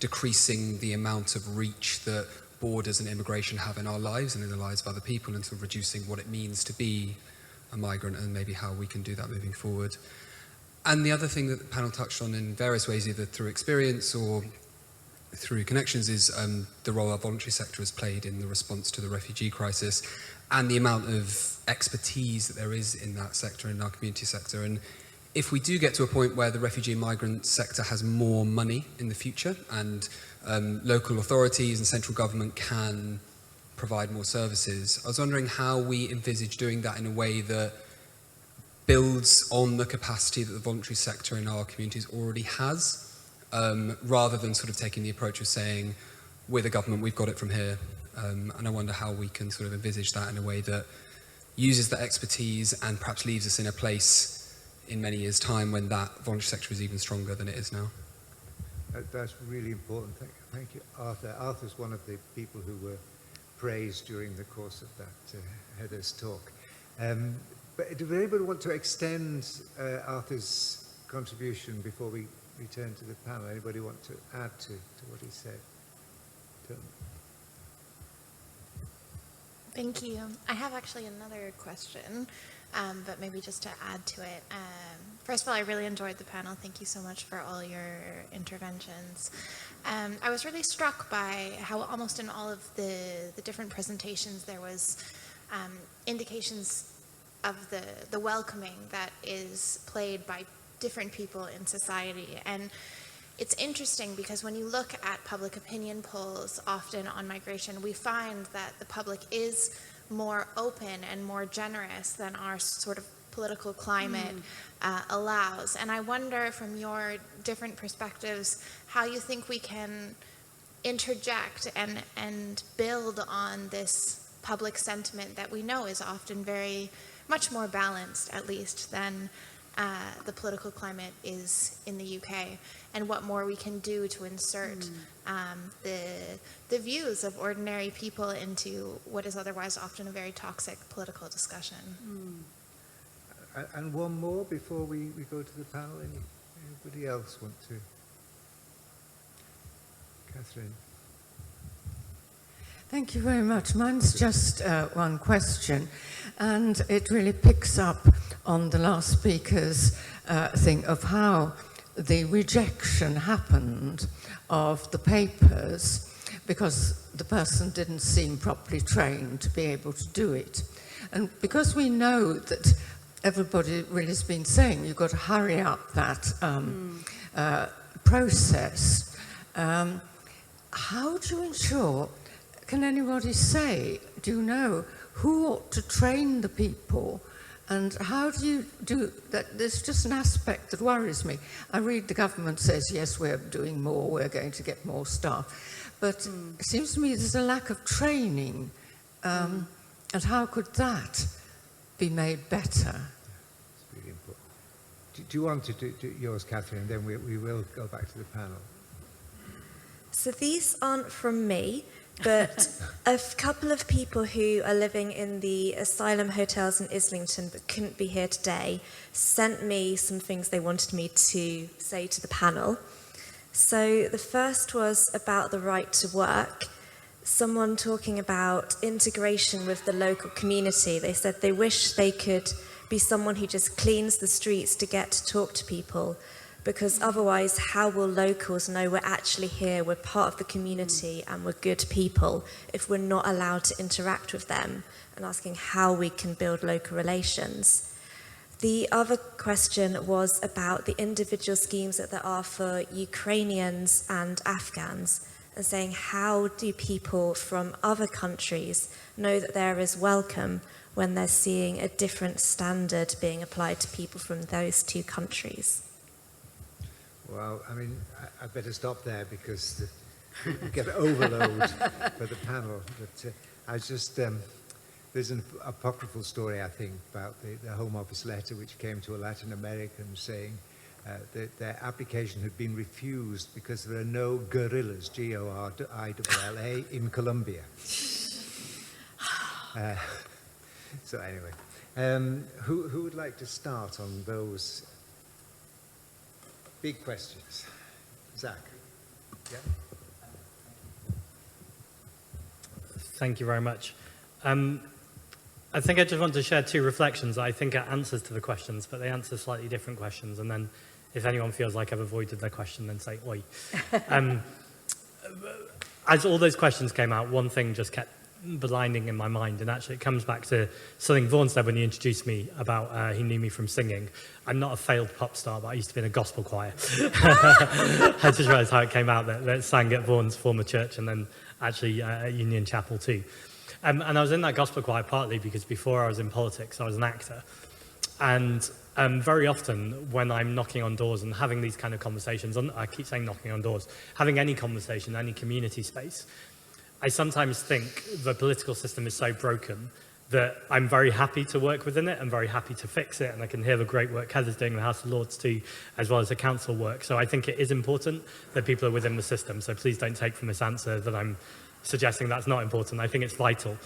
S6: decreasing the amount of reach that borders and immigration have in our lives and in the lives of other people, and sort of reducing what it means to be a migrant, and maybe how we can do that moving forward. And the other thing that the panel touched on in various ways, either through experience or through connections, is the role our voluntary sector has played in the response to the refugee crisis, and the amount of expertise that there is in that sector, in our community sector. And if we do get to a point where the refugee and migrant sector has more money in the future, and local authorities and central government can provide more services, I was wondering how we envisage doing that in a way that builds on the capacity that the voluntary sector in our communities already has, rather than sort of taking the approach of saying, we're the government, we've got it from here. And I wonder how we can sort of envisage that in a way that uses that expertise and perhaps leaves us in a place in many years' time when that voluntary sector is even stronger than it is now.
S1: That's really important. Thank you, Arthur. Arthur's one of the people who were praised during the course of that header's talk. But does anybody want to extend Arthur's contribution before we return to the panel? Anybody want to add to what he said?
S7: Thank you. I have actually another question, but maybe just to add to it. First of all, I really enjoyed the panel. Thank you so much for all your interventions. I was really struck by how almost in all of the different presentations there was indications of the welcoming that is played by different people in society. And it's interesting because when you look at public opinion polls often on migration, we find that the public is more open and more generous than our sort of political climate allows. And I wonder, from your different perspectives, how you think we can interject and build on this public sentiment that we know is often very much more balanced, at least, than the political climate is in the UK, and what more we can do to insert the views of ordinary people into what is otherwise often a very toxic political discussion.
S1: And one more before we go to the panel. Anybody else want to? Catherine.
S8: Thank you very much. Mine's just one question, and it really picks up on the last speaker's thing of how the rejection happened of the papers because the person didn't seem properly trained to be able to do it. And because we know that everybody really has been saying you've got to hurry up that process, how do you ensure, can anybody say, do you know who ought to train the people? And how do you do that? There's just an aspect that worries me. I read the government says, yes, we're doing more, we're going to get more staff. But it seems to me there's a lack of training. And how could that be made better?
S1: It's really important. Do you want to do yours, Catherine, and then we will go back to the panel?
S9: So these aren't from me, but a couple of people who are living in the asylum hotels in Islington but couldn't be here today sent me some things they wanted me to say to the panel. So the first was about the right to work. Someone talking about integration with the local community. They said they wish they could be someone who just cleans the streets to get to talk to people, because otherwise how will locals know we're actually here, we're part of the community and we're good people if we're not allowed to interact with them, and asking how we can build local relations. The other question was about the individual schemes that there are for Ukrainians and Afghans, and saying how do people from other countries know that they're as welcome when they're seeing a different standard being applied to people from those two countries?
S1: Well, I mean, I better stop there because we get overload for the panel. But I was just, there's an apocryphal story, I think, about the Home Office letter which came to a Latin American saying that their application had been refused because there are no guerrillas, G-O-R-I-L-L-A, in Colombia. So anyway, who would like to start on those big questions? Zack? Yeah?
S4: Thank you very much. I think I just want to share two reflections that I think are answers to the questions, but they answer slightly different questions. And then if anyone feels like I've avoided their question, then say, oi. As all those questions came out, one thing just kept blinding in my mind, and actually it comes back to something Vaughan said when he introduced me about he knew me from singing. I'm not a failed pop star, but I used to be in a gospel choir. I just realised how it came out that sang at Vaughan's former church and then actually at Union Chapel too. And I was in that gospel choir partly because before I was in politics, I was an actor. And very often when I'm knocking on doors and having these kind of conversations, I keep saying knocking on doors, having any conversation, any community space, I sometimes think the political system is so broken that I'm very happy to work within it and very happy to fix it. And I can hear the great work Heather's doing in the House of Lords too, as well as the council work. So I think it is important that people are within the system. So please don't take from this answer that I'm suggesting that's not important. I think it's vital.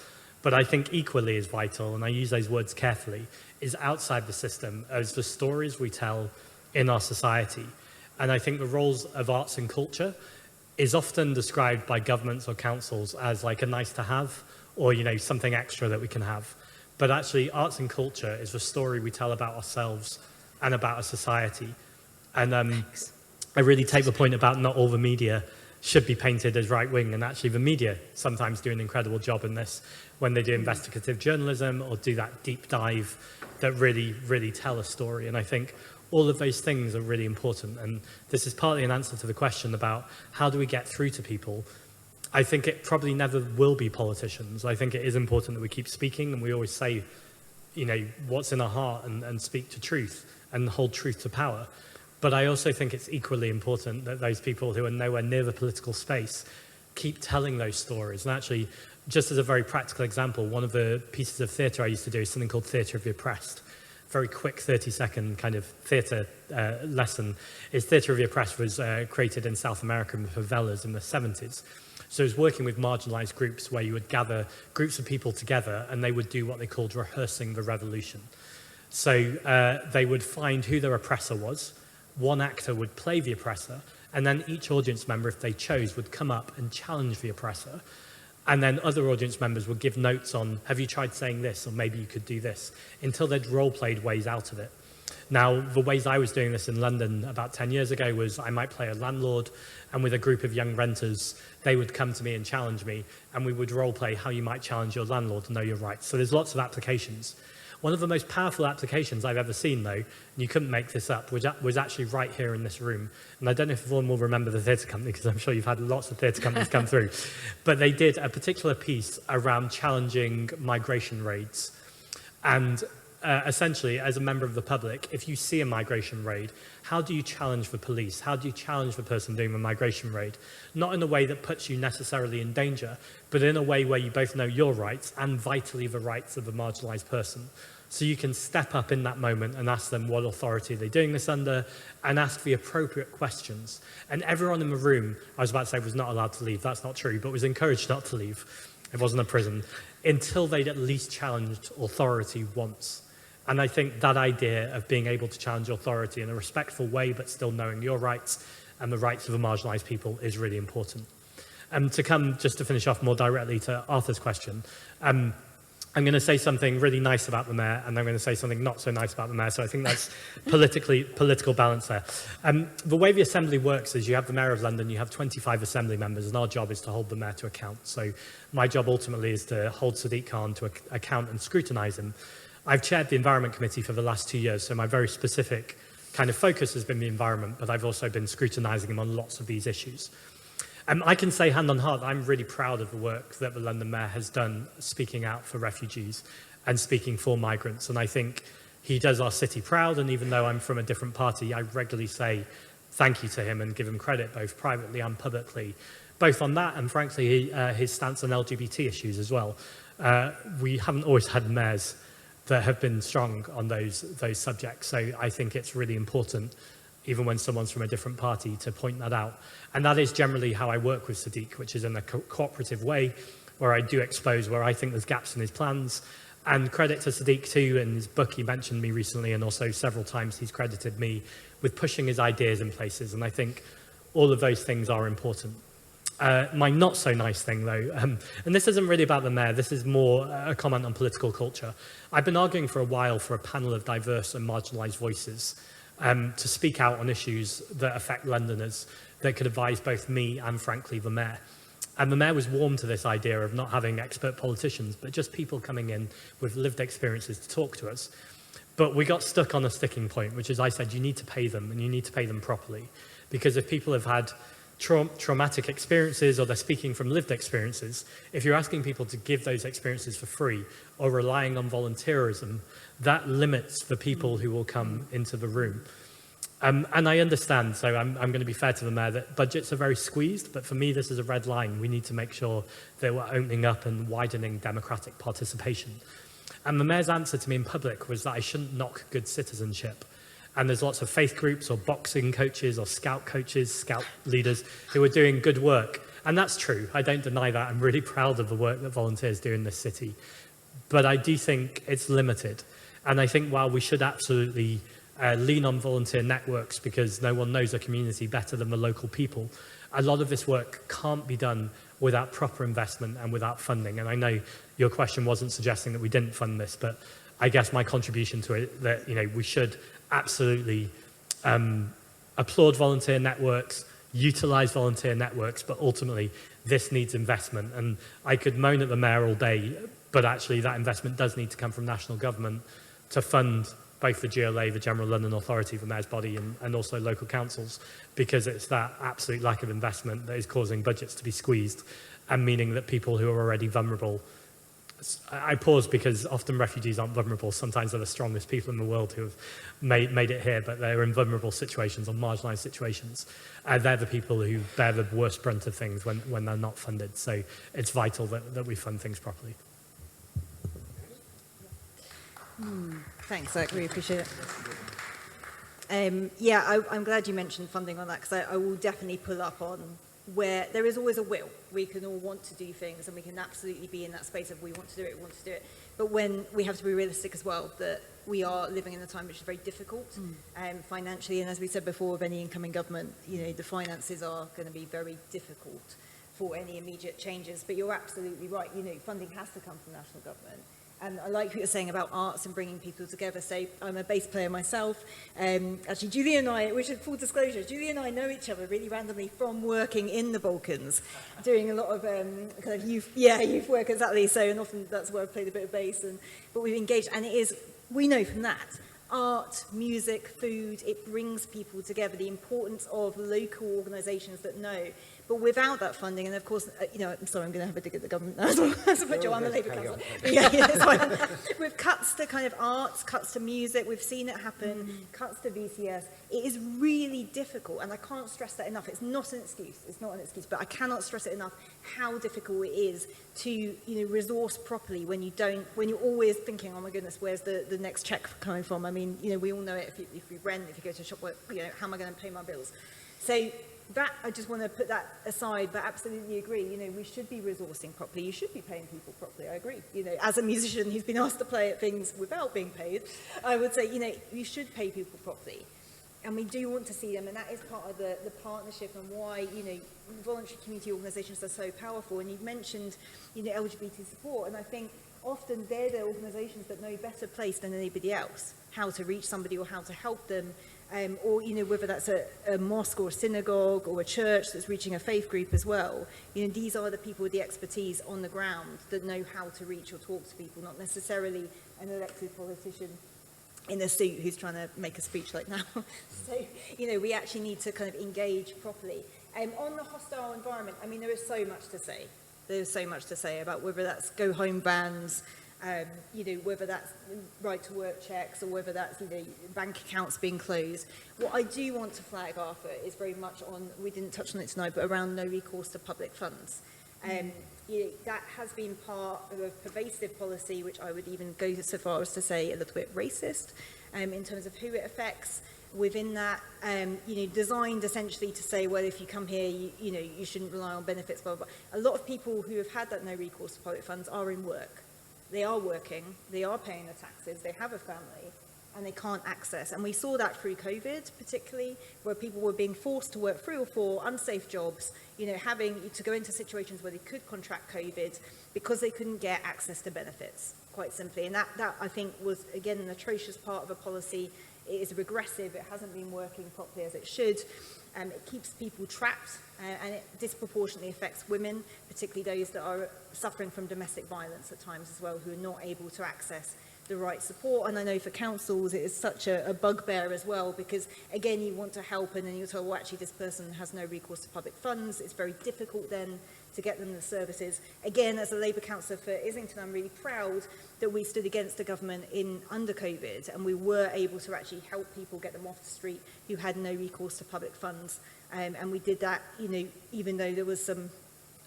S4: But I think equally as vital, and I use those words carefully, is outside the system as the stories we tell in our society. And I think the roles of arts and culture is often described by governments or councils as like a nice to have, or, you know, something extra that we can have. But actually, arts and culture is the story we tell about ourselves and about a society. And I really take the point about not all the media should be painted as right-wing, and actually the media sometimes do an incredible job in this when they do investigative journalism or do that deep dive that really, really tell a story. And I think all of those things are really important. And this is partly an answer to the question about how do we get through to people. I think it probably never will be politicians. I think it is important that we keep speaking, and we always say, you know, what's in our heart and speak to truth and hold truth to power. But I also think it's equally important that those people who are nowhere near the political space keep telling those stories. And actually, just as a very practical example, one of the pieces of theatre I used to do is something called Theatre of the Oppressed. Very quick 30-second kind of theatre lesson is Theatre of the Oppressed was created in South American favelas in the 70s. So it was working with marginalised groups where you would gather groups of people together and they would do what they called rehearsing the revolution. So they would find who their oppressor was. One actor would play the oppressor, and then each audience member, if they chose, would come up and challenge the oppressor. And then other audience members would give notes on, have you tried saying this, or maybe you could do this, until they'd role-played ways out of it. Now, the ways I was doing this in London about 10 years ago was I might play a landlord, and with a group of young renters, they would come to me and challenge me, and we would role-play how you might challenge your landlord to know your rights. So there's lots of applications. One of the most powerful applications I've ever seen, though, and you couldn't make this up, was actually right here in this room. And I don't know if everyone will remember the theatre company, because I'm sure you've had lots of theatre companies come through. But they did a particular piece around challenging migration raids. And essentially, as a member of the public, if you see a migration raid, how do you challenge the police? How do you challenge the person doing the migration raid? Not in a way that puts you necessarily in danger, but in a way where you both know your rights and vitally the rights of a marginalised person. So you can step up in that moment and ask them what authority are they doing this under, and ask the appropriate questions. And everyone in the room, I was about to say, was not allowed to leave. That's not true, but was encouraged not to leave. It wasn't a prison, until they'd at least challenged authority once. And I think that idea of being able to challenge authority in a respectful way, but still knowing your rights and the rights of the marginalised people is really important. To come, just to finish off more directly to Arthur's question, I'm going to say something really nice about the mayor, and I'm going to say something not so nice about the mayor. So I think that's political balance there. The way the assembly works is you have the mayor of London, you have 25 assembly members, and our job is to hold the mayor to account. So my job ultimately is to hold Sadiq Khan to account and scrutinise him. I've chaired the Environment Committee for the last 2 years, so my very specific kind of focus has been the environment, but I've also been scrutinising him on lots of these issues. I can say hand on heart, I'm really proud of the work that the London Mayor has done speaking out for refugees and speaking for migrants. And I think he does our city proud. And even though I'm from a different party, I regularly say thank you to him and give him credit both privately and publicly, both on that and frankly his stance on LGBT issues as well. We haven't always had mayors that have been strong on those subjects. So I think it's really important, even when someone's from a different party, to point that out. And that is generally how I work with Sadiq, which is in a cooperative way, where I do expose where I think there's gaps in his plans. And credit to Sadiq too, in his book he mentioned me recently, and also several times he's credited me with pushing his ideas in places. And I think all of those things are important. My not so nice thing though, and this isn't really about the mayor, this is more a comment on political culture. I've been arguing for a while for a panel of diverse and marginalised voices to speak out on issues that affect Londoners that could advise both me and, frankly, the mayor. And the mayor was warm to this idea of not having expert politicians, but just people coming in with lived experiences to talk to us. But we got stuck on a sticking point, which is I said, you need to pay them, and you need to pay them properly. Because if people have had traumatic experiences or they're speaking from lived experiences, if you're asking people to give those experiences for free or relying on volunteerism, that limits the people who will come into the room. And I understand, so I'm going to be fair to the mayor, that budgets are very squeezed, but for me this is a red line. We need to make sure that we're opening up and widening democratic participation. And the mayor's answer to me in public was that I shouldn't knock good citizenship. And there's lots of faith groups or boxing coaches or scout coaches, scout leaders who are doing good work. And that's true. I don't deny that. I'm really proud of the work that volunteers do in this city. But I do think it's limited. And I think while we should absolutely lean on volunteer networks because no one knows a community better than the local people, a lot of this work can't be done without proper investment and without funding. And I know your question wasn't suggesting that we didn't fund this, but I guess my contribution to it, that we should absolutely applaud volunteer networks, utilize volunteer networks, but ultimately this needs investment. And I could moan at the mayor all day, but actually that investment does need to come from national government to fund both the GLA, the General London Authority, the mayor's body, and also local councils, because it's that absolute lack of investment that is causing budgets to be squeezed and meaning that people who are already vulnerable. I pause because often refugees aren't vulnerable. Sometimes they're the strongest people in the world who have made it here, but they're in vulnerable situations or marginalised situations. They're the people who bear the worst brunt of things when they're not funded. So it's vital that we fund things properly.
S3: Thanks, Zack. Really appreciate it. Yeah, I'm glad you mentioned funding on that, because I will definitely pull up on where there is always a will. We can all want to do things, and we can absolutely be in that space of we want to do it, we want to do it. But when we have to be realistic as well, that we are living in a time which is very difficult financially, and as we said before, with any incoming government, the finances are going to be very difficult for any immediate changes. But you're absolutely right. Funding has to come from national government. And I like what you're saying about arts and bringing people together. So I'm a bass player myself. Actually, Julie and I, which is full disclosure, Julie and I know each other really randomly from working in the Balkans, doing a lot of kind of youth work, exactly. So, and often that's where I played a bit of bass. But we've engaged, and we know from that, art, music, food, it brings people together. The importance of local organisations that know. But without that funding, and of course, I'm sorry, I'm going to have a dig at the government now. That's a job. I'm a Labour councillor. With cuts to kind of arts, cuts to music, we've seen it happen, cuts to VCS. It is really difficult, and I can't stress that enough. It's not an excuse. It's not an excuse, but I cannot stress it enough how difficult it is to resource properly when you're always thinking, oh my goodness, where's the next check coming from? I mean, we all know it. If you rent, if you go to a shop, how am I going to pay my bills? So that, I just want to put that aside, but absolutely agree. We should be resourcing properly. You should be paying people properly. I agree. As a musician who's been asked to play at things without being paid, I would say, you should pay people properly. And we do want to see them, and that is part of the partnership and why, voluntary community organisations are so powerful. And you've mentioned, LGBT support, and I think often they're the organisations that know better placed than anybody else how to reach somebody or how to help them, or whether that's a mosque or a synagogue or a church that's reaching a faith group as well. These are the people with the expertise on the ground that know how to reach or talk to people, not necessarily an elected politician in a suit who's trying to make a speech like now. So, we actually need to kind of engage properly. On the hostile environment, I mean, there is so much to say. There's so much to say about whether that's go home bans, whether that's right to work checks, or whether that's bank accounts being closed. What I do want to flag, Arthur, is very much on, we didn't touch on it tonight, but around no recourse to public funds. That has been part of a pervasive policy, which I would even go so far as to say a little bit racist, in terms of who it affects. Within that, designed essentially to say, well, if you come here, you shouldn't rely on benefits, blah, blah, blah. A lot of people who have had that no recourse to public funds are in work. They are working, they are paying their taxes, they have a family, and they can't access. And we saw that through COVID, particularly, where people were being forced to work 3 or 4 unsafe jobs, having to go into situations where they could contract COVID because they couldn't get access to benefits, quite simply. And that I think was, again, an atrocious part of a policy. It is regressive, it hasn't been working properly as it should. It keeps people trapped, and it disproportionately affects women, particularly those that are suffering from domestic violence at times as well, who are not able to access the right support. And I know for councils it is such a bugbear as well, because again, you want to help and then you're told, well, actually this person has no recourse to public funds. It's very difficult then to get them the services. Again, as a Labour councillor for Islington, I'm really proud that we stood against the government under COVID, and we were able to actually help people get them off the street who had no recourse to public funds. And we did that, even though there was some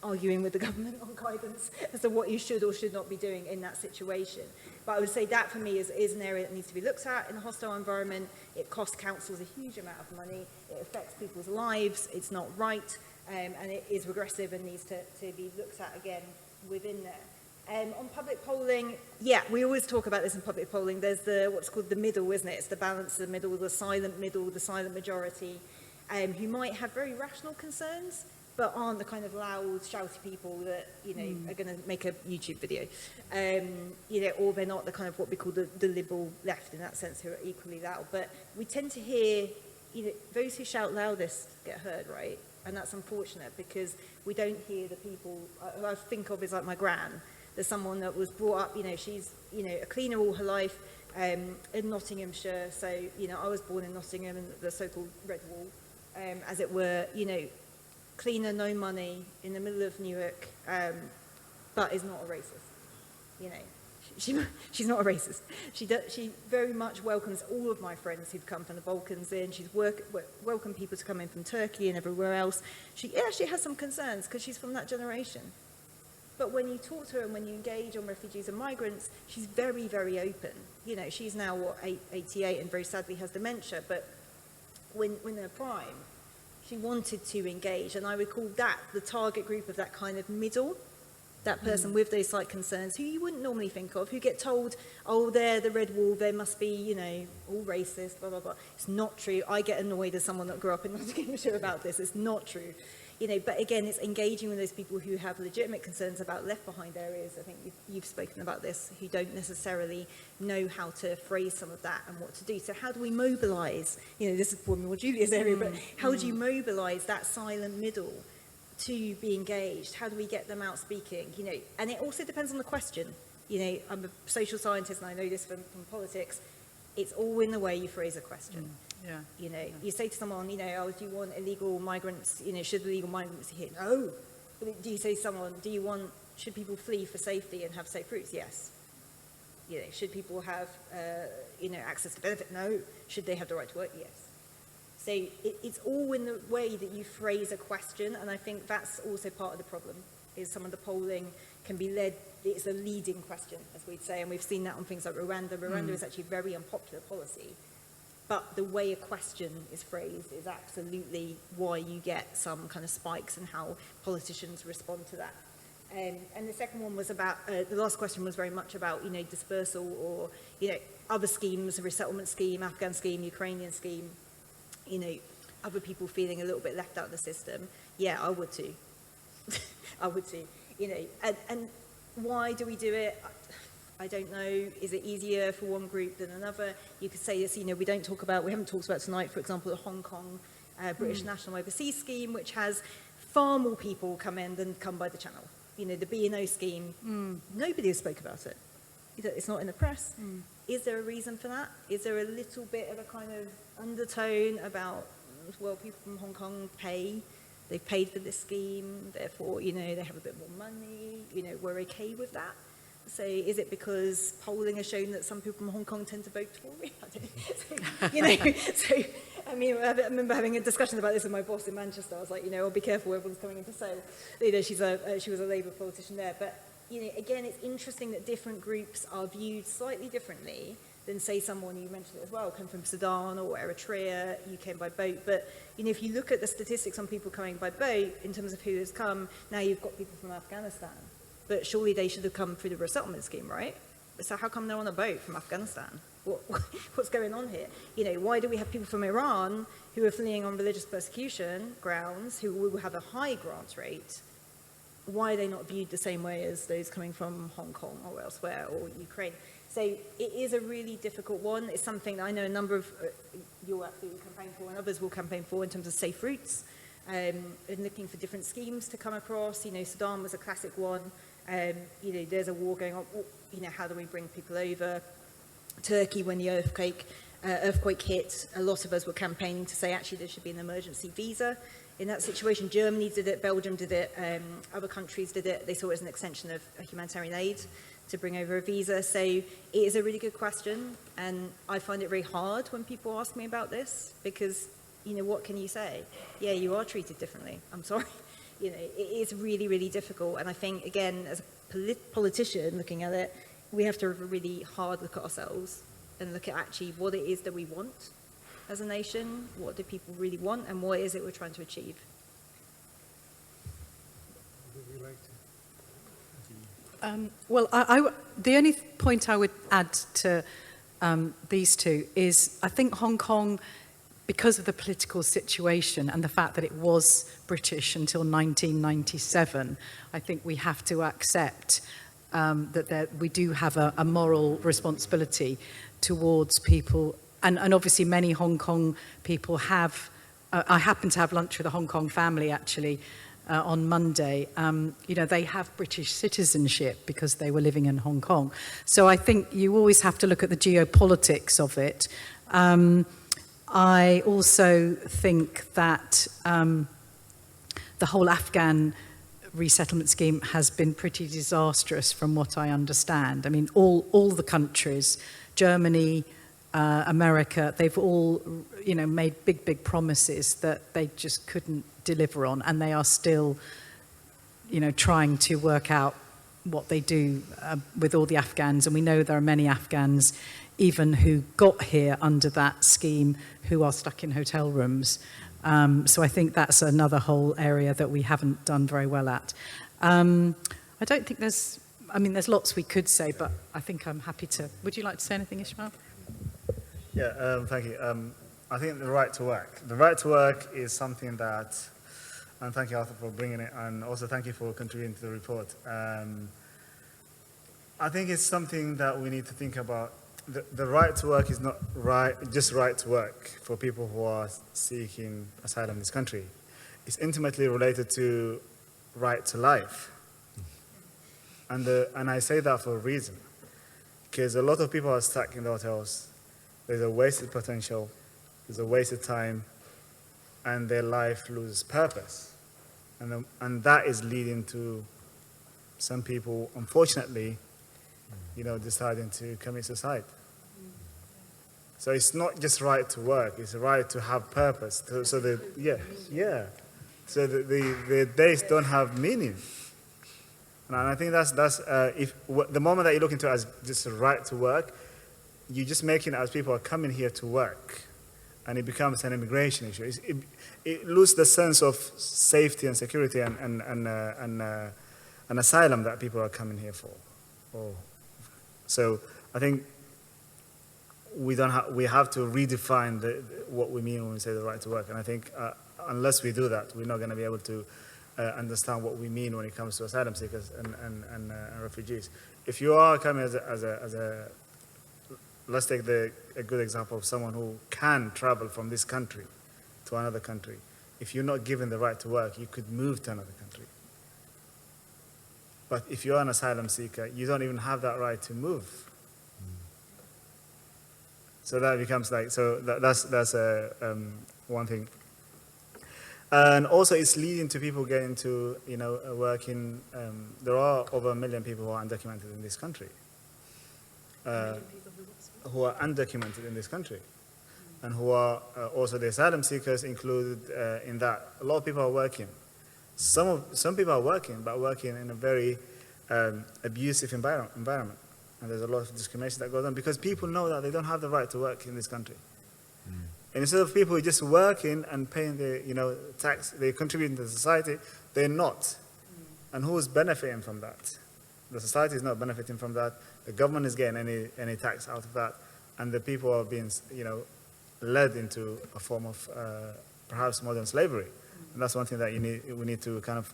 S3: arguing with the government on guidance as to what you should or should not be doing in that situation. But I would say that for me is an area that needs to be looked at in a hostile environment. It costs councils a huge amount of money. It affects people's lives. It's not right. And it is regressive and needs to be looked at again within there. On public polling, yeah, we always talk about this in public polling. There's what's called the middle, isn't it? It's the balance of the middle, the silent majority, who might have very rational concerns, but aren't the kind of loud, shouty people that, are going to make a YouTube video. Or they're not the kind of what we call the liberal left in that sense, who are equally loud. But we tend to hear, those who shout loudest get heard, right? And that's unfortunate, because we don't hear the people who I think of as like my gran. There's someone that was brought up, she's, a cleaner all her life in Nottinghamshire. So, I was born in Nottingham, in the so-called Red Wall, as it were, cleaner, no money, in the middle of Newark, but is not a racist. She's not a racist. She very much welcomes all of my friends who've come from the Balkans in. She's welcomed people to come in from Turkey and everywhere else. She actually has some concerns because she's from that generation. But when you talk to her and when you engage on refugees and migrants, she's very, very open. She's now, 88 and very sadly has dementia, but when they're prime, she wanted to engage. And I would call that the target group of that kind of middle, that person with those slight concerns who you wouldn't normally think of, who get told, oh, they're the Red Wall, they must be, all racist, blah, blah, blah. It's not true. I get annoyed as someone that grew up in Nottinghamshire about this. It's not true. But again, it's engaging with those people who have legitimate concerns about left behind areas. I think you've spoken about this, who don't necessarily know how to phrase some of that and what to do. So how do we mobilise? This is probably more Julia's area, but how do you mobilise that silent middle to be engaged? How do we get them out speaking? And it also depends on the question. I'm a social scientist and I know this from politics. It's all in the way you phrase a question. Yeah. You say to someone, oh, do you want illegal migrants, should illegal migrants be here? No. But do you say to someone, should people flee for safety and have safe routes? Yes. Should people have, access to benefit? No. Should they have the right to work? Yes. So it's all in the way that you phrase a question, and I think that's also part of the problem, is some of the polling can be led, it's a leading question, as we'd say, and we've seen that on things like Rwanda. Rwanda is actually a very unpopular policy, but the way a question is phrased is absolutely why you get some kind of spikes in how politicians respond to that. And the second one was about, the last question was very much about, dispersal or, other schemes, a resettlement scheme, Afghan scheme, Ukrainian scheme, other people feeling a little bit left out of the system. Yeah, I would too. I would too. And Why do we do it? I don't know. Is it easier for one group than another? You could say this, we haven't talked about tonight, for example, the Hong Kong British National Overseas Scheme, which has far more people come in than come by the channel. The B&O scheme, nobody has spoke about it. It's not in the press. Is there a reason for that? Is there a little bit of a kind of undertone about, well, people from Hong Kong they've paid for this scheme, therefore, they have a bit more money, we're okay with that? So is it because polling has shown that some people from Hong Kong tend to vote Tory? I remember having a discussion about this with my boss in Manchester. I was like, be careful, everyone's coming into sale. She was a Labour politician there. But, again, it's interesting that different groups are viewed slightly differently than, say, someone, you mentioned it as well, come from Sudan or Eritrea, you came by boat. But, if you look at the statistics on people coming by boat, in terms of who has come, now you've got people from Afghanistan. But surely they should have come through the resettlement scheme, right? So how come they're on a boat from Afghanistan? What's going on here? Why do we have people from Iran who are fleeing on religious persecution grounds, who will have a high grant rate? Why are they not viewed the same way as those coming from Hong Kong or elsewhere, or Ukraine? So it is a really difficult one. It's something that I know a number of you'll absolutely campaign for, and others will campaign for in terms of safe routes, and looking for different schemes to come across. Sudan was a classic one. There's a war going on. How do we bring people over? Turkey, when the earthquake hit, a lot of us were campaigning to say actually there should be an emergency visa in that situation. Germany did it, Belgium did it, other countries did it. They saw it as an extension of humanitarian aid to bring over a visa. So it is a really good question, and I find it very hard when people ask me about this because, what can you say? Yeah, you are treated differently. I'm sorry. It is really, really difficult. And I think, again, as a politician looking at it, we have to have a really hard look at ourselves and look at actually what it is that we want as a nation, what do people really want, and what is it we're trying to achieve.
S1: Would you like to?
S5: Well, the only point I would add to these two is I think Hong Kong, because of the political situation and the fact that it was British until 1997, I think we have to accept that we do have a moral responsibility towards people. And obviously many Hong Kong people have, I happened to have lunch with a Hong Kong family actually on Monday. They have British citizenship because they were living in Hong Kong. So I think you always have to look at the geopolitics of it. I also think that the whole Afghan resettlement scheme has been pretty disastrous from what I understand. I mean, all the countries, Germany, America, they've all, made big promises that they just couldn't deliver on, and they are still, trying to work out what they do with all the Afghans. And we know there are many Afghans even who got here under that scheme who are stuck in hotel rooms. So I think that's another whole area that we haven't done very well at. I don't think there's lots we could say, but I think I'm happy to. Would you like to say anything, Ismail?
S2: Yeah, thank you. I think the right to work. The right to work is something that, and thank you, Arthur, for bringing it, and also thank you for contributing to the report. I think it's something that we need to think about. The right to work is not just right to work for people who are seeking asylum in this country. It's intimately related to right to life. And I say that for a reason. Because a lot of people are stuck in the hotels. There's a wasted potential, there's a wasted time, and their life loses purpose. And that is leading to some people, unfortunately, deciding to commit suicide. So it's not just right to work; it's a right to have purpose. So the days don't have meaning. And I think that's the moment that you look into it as just a right to work, you just make it as people are coming here to work, and it becomes an immigration issue. It loses the sense of safety and security and asylum that people are coming here for. So I think we have to redefine what we mean when we say the right to work. And I think unless we do that, we're not going to be able to understand what we mean when it comes to asylum seekers and refugees. If you are coming let's take a good example of someone who can travel from this country to another country. If you're not given the right to work, you could move to another country. But if you're an asylum seeker, you don't even have that right to move. So that becomes like, so that's one thing. And also it's leading to people getting to, working, there are over 1 million people who are undocumented in this country. Who are undocumented in this country. And who are also the asylum seekers included in that. A lot of people are working. Some people are working, but working in a very abusive environment. And there's a lot of discrimination that goes on because people know that they don't have the right to work in this country. And instead of people just working and paying the tax, they're contributing to society, they're not. And who's benefiting from that? The society is not benefiting from that. The government is getting any tax out of that. And the people are being, led into a form of perhaps modern slavery. And that's one thing that we need to kind of,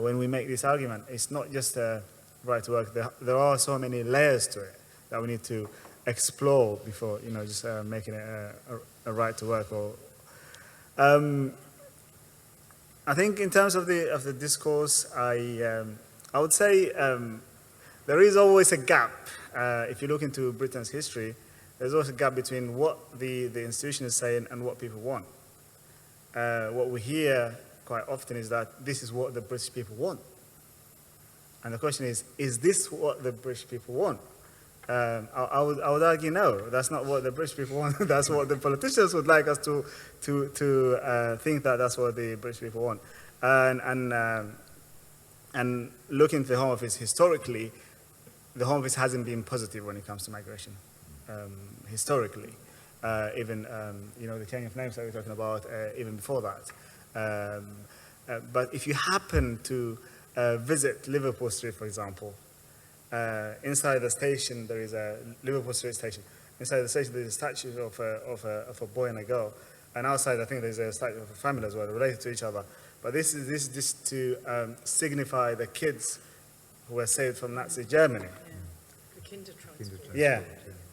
S2: when we make this argument, it's not just a right to work. There are so many layers to it that we need to explore before, just making it a right to work. Or, I think in terms of the discourse, I would say there is always a gap. If you look into Britain's history, there's always a gap between what the institution is saying and what people want. What we hear quite often is that this is what the British people want. And the question is this what the British people want? I would argue no, that's not what the British people want. That's what the politicians would like us to think that that's what the British people want. And looking at the Home Office historically, the Home Office hasn't been positive when it comes to migration. Historically, even the change of names that we're talking about, even before that. But if you happen to visit Liverpool Street, for example, inside the station there is a Liverpool Street station. Inside the station there is a statue of a boy and a girl, and outside I think there's a statue of a family as well, related to each other. But this is just to signify the kids who were saved from Nazi Germany.
S5: The kinder transport.
S2: Yeah.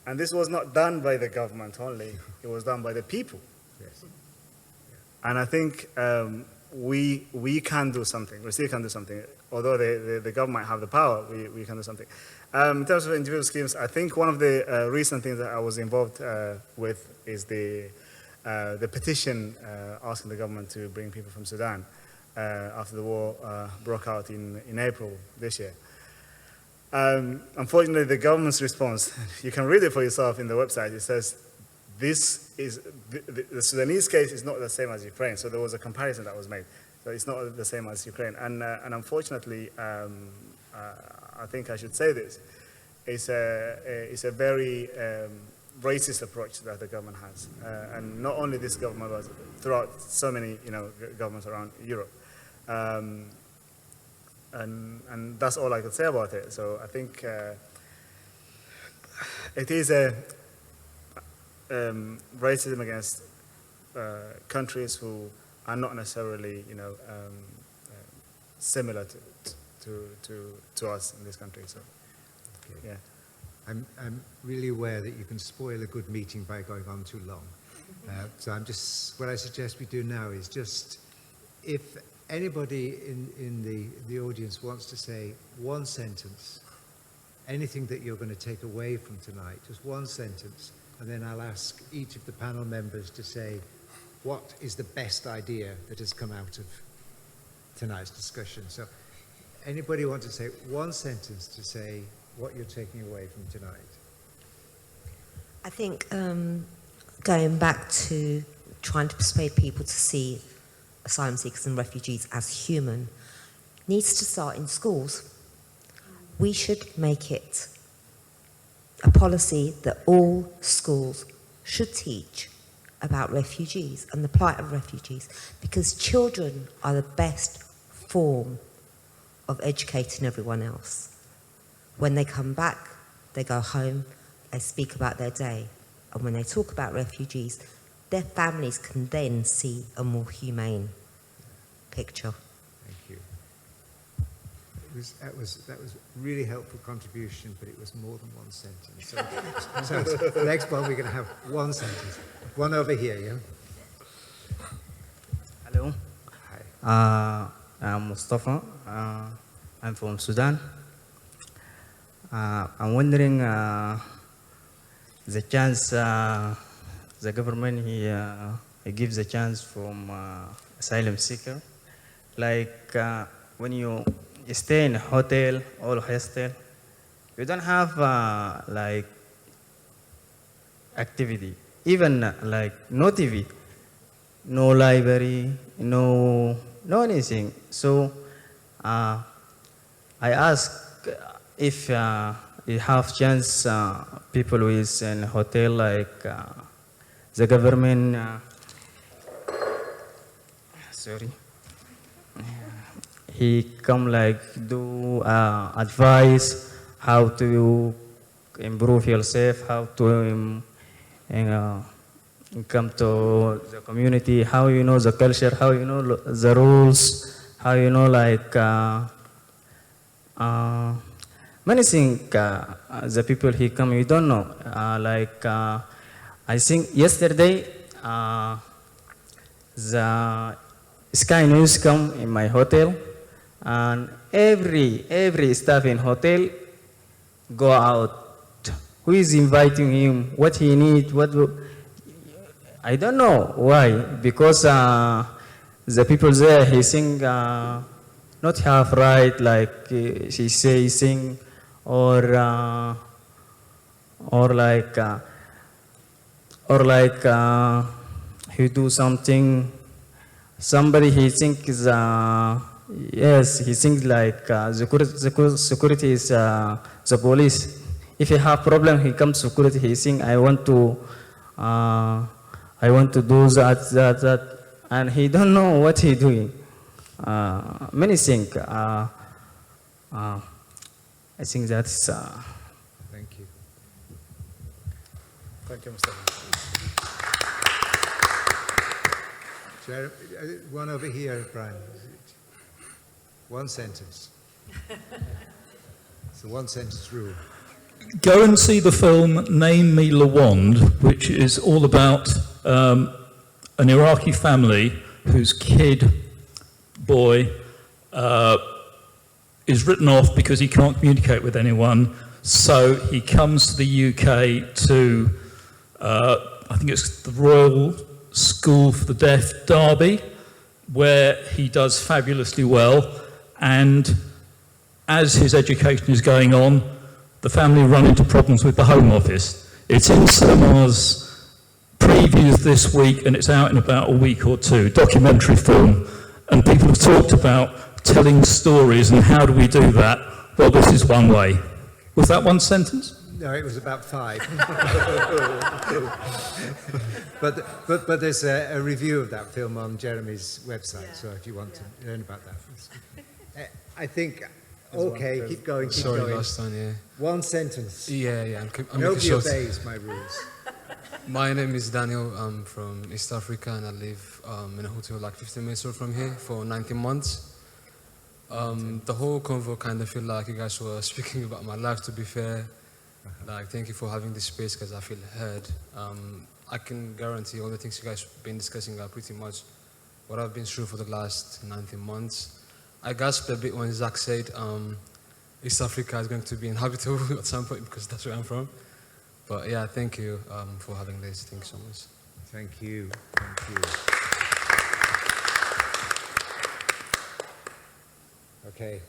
S2: And this was not done by the government only, it was done by the people.
S1: Yes.
S2: And I think we can do something, we still can do something. Although the government might have the power, we can do something. In terms of individual schemes, I think one of the recent things that I was involved with is the petition asking the government to bring people from Sudan after the war broke out in April this year. Unfortunately, the government's response, you can read it for yourself in the website, it says, the Sudanese case is not the same as Ukraine, so there was a comparison that was made. So it's not the same as Ukraine. And unfortunately, I think I should say this, it's a very racist approach that the government has. And not only this government, but throughout so many governments around Europe. And that's all I could say about it. So I think it is a racism against countries who are not necessarily, similar to us in this country. So,
S1: Okay.
S2: yeah.
S1: I'm really aware that you can spoil a good meeting by going on too long. So what I suggest we do now is just, if anybody in the audience wants to say one sentence, anything that you're going to take away from tonight, just one sentence, and then I'll ask each of the panel members to say what is the best idea that has come out of tonight's discussion. So anybody want to say one sentence to say what you're taking away from tonight?
S10: I think going back to trying to persuade people to see asylum seekers and refugees as human needs to start in schools. We should make it a policy that all schools should teach about refugees and the plight of refugees, because children are the best form of educating everyone else. When they come back, they go home, they speak about their day, and when they talk about refugees, their families can then see a more humane picture.
S1: Thank you. That was really helpful contribution, but it was more than one sentence. So the next one we're going to have one sentence. One over here, yeah?
S11: Hello.
S1: Hi.
S11: I'm Mustafa. I'm from Sudan. I'm wondering the chance the government he gives a chance from asylum seeker, like when you stay in a hotel or hostel, you don't have like activity, even like no TV, no library, no anything. So I ask if you have chance people who is in a hotel, like the government he come like do advice how to improve yourself, how to come to the community, how you know the culture, how you know the rules, how you know like many things. The people he come, you don't know. I think yesterday the Sky News come in my hotel, and every staff in hotel go out. Who is inviting him? What he need? I don't know why. Because the people there, he think not have right, like she say sing, or like he do something. Somebody he think is yes, he thinks like security is the police. If he have problem, he comes to security. He think I want to do that, and he don't know what he doing. Many things. I think that's.
S1: Thank you.
S2: Thank you, Mr.
S1: One over here, Brian. One sentence. It's the one sentence rule.
S12: Go and see the film Name Me Lawand, which is all about an Iraqi family whose boy, is written off because he can't communicate with anyone. So he comes to the UK to, I think it's the Royal School for the Deaf, Derby, where he does fabulously well. And as his education is going on, the family run into problems with the Home Office. It's in cinemas, previews this week, and it's out in about a week or two, documentary film. And people have talked about telling stories, and how do we do that? Well, this is one way. Was that one sentence?
S1: No, it was about 5. but there's a review of that film on Jeremy's website, so if you want to learn about that. I think, okay, keep going, keep
S6: Sorry,
S1: going.
S6: last time, yeah.
S1: One sentence.
S6: Yeah, I'm
S1: Nobody obeys my rules.
S6: My name is Daniel. I'm from East Africa, and I live in a hotel like 15 minutes away from here for 19 months. The whole convo kind of feel like you guys were speaking about my life, to be fair. Like, thank you for having this space, because I feel heard. I can guarantee all the things you guys have been discussing are pretty much what I've been through for the last 19 months. I gasped a bit when Zack said East Africa is going to be inhabitable at some point, because that's where I'm from. But yeah, thank you for having this. Thank you so much.
S1: Thank you. Thank you. Okay.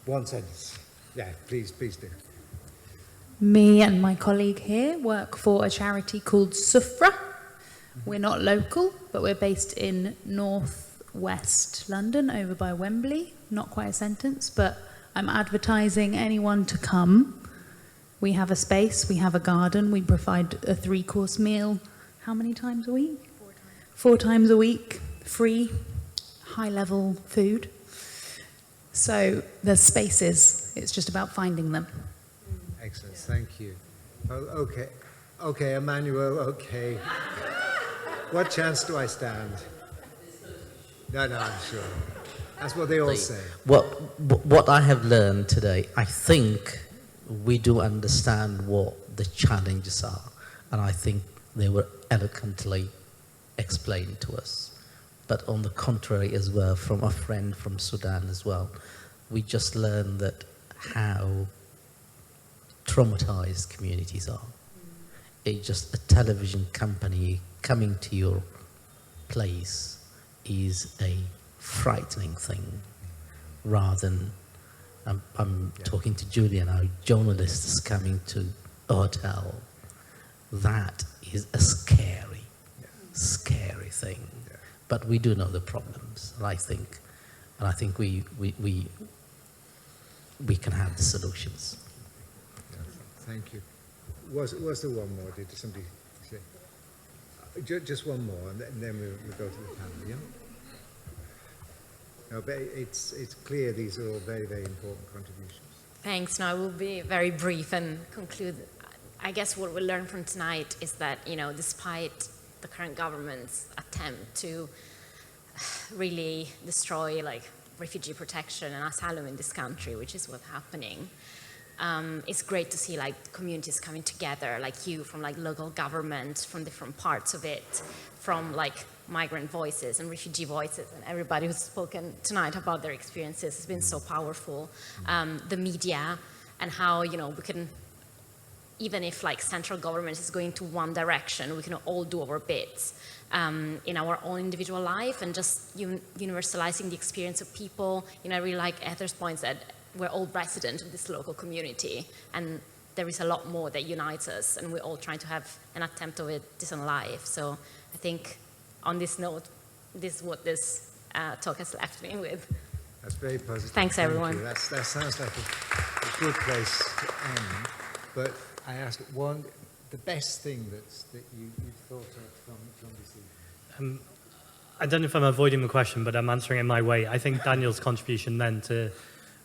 S1: One sentence. Yeah, please do.
S13: Me and my colleague here work for a charity called Cllr. We're not local, but we're based in northwest London, over by Wembley. Not quite a sentence, but I'm advertising anyone to come. We have a space, we have a garden, we provide a 3-course meal. How many times a week? 4 times a week, free, high-level food. So there's spaces, it's just about finding them.
S1: Excellent, thank you. Oh, okay. Okay, Emmanuel, okay. What chance do I stand? No, I'm sure. That's what they all say.
S14: What I have learned today, I think we do understand what the challenges are, and I think they were eloquently explained to us. But on the contrary as well, from a friend from Sudan as well, we just learned that how traumatized communities are. It's just a television company coming to your place is a frightening thing, rather than I'm talking to Julia now, journalists coming to a hotel. That is a scary thing. Yeah. But we do know the problems, and I think we can have the solutions.
S1: Thank you. Was there one more? Did somebody say? Just one more, and then we'll go to the panel. Yeah. No, but it's clear these are all very, very important contributions.
S15: Thanks. No, I will be very brief and conclude. I guess what we learned from tonight is that, despite the current government's attempt to really destroy refugee protection and asylum in this country, which is what's happening, it's great to see communities coming together, like you, from local government, from different parts of it, from migrant voices and refugee voices, and everybody who's spoken tonight about their experiences has been so powerful. The media, and how we can, even if central government is going to one direction, we can all do our bits in our own individual life, and just universalizing the experience of people. I really like Heather's points that we're all residents of this local community, and there is a lot more that unites us, and we're all trying to have an attempt of a decent life. So I think on this note, this is what this talk has left me with.
S1: That's very positive.
S15: Thanks, everyone.
S1: That sounds like a good place to end. But I ask the best thing that you've thought of from this evening.
S4: I don't know if I'm avoiding the question, but I'm answering it my way. I think Daniel's contribution then to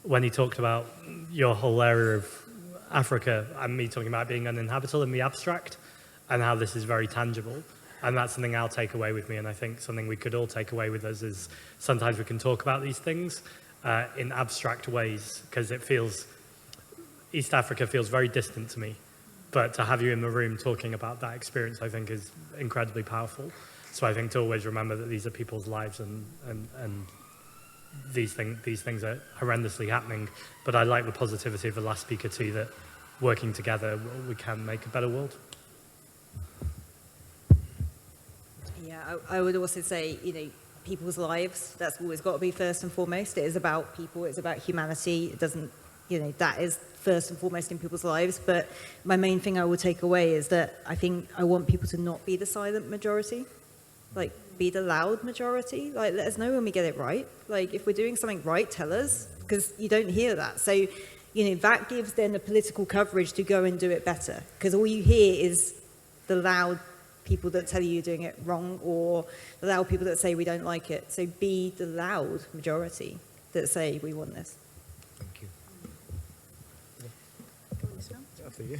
S4: when he talked about your whole area of Africa and me talking about being uninhabitable in the abstract, and how this is very tangible. And that's something I'll take away with me, and I think something we could all take away with us is sometimes we can talk about these things in abstract ways, because it feels, East Africa feels very distant to me. But to have you in the room talking about that experience, I think is incredibly powerful. So I think to always remember that these are people's lives, and these things are horrendously happening. But I like the positivity of the last speaker too, that working together we can make a better world.
S3: Yeah, I would also say, people's lives, that's always got to be first and foremost. It is about people, it's about humanity. It doesn't, that is first and foremost in people's lives. But my main thing I will take away is that I think I want people to not be the silent majority, be the loud majority. Let us know when we get it right. If we're doing something right, tell us, because you don't hear that. So, that gives then the political coverage to go and do it better, because all you hear is the loud people that tell you you're doing it wrong, or the loud people that say we don't like it. So be the loud majority that say we want this.
S1: Thank you.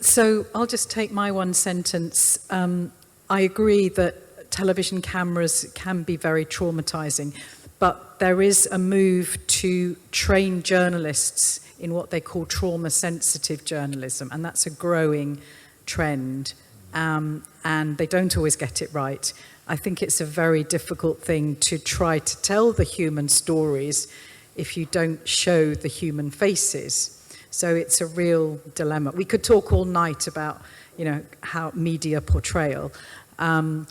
S5: So I'll just take my one sentence. I agree that television cameras can be very traumatizing, but there is a move to train journalists in what they call trauma-sensitive journalism, and that's a growing trend. And they don't always get it right. I think it's a very difficult thing to try to tell the human stories if you don't show the human faces. So it's a real dilemma. We could talk all night about, how media portrayal. I've,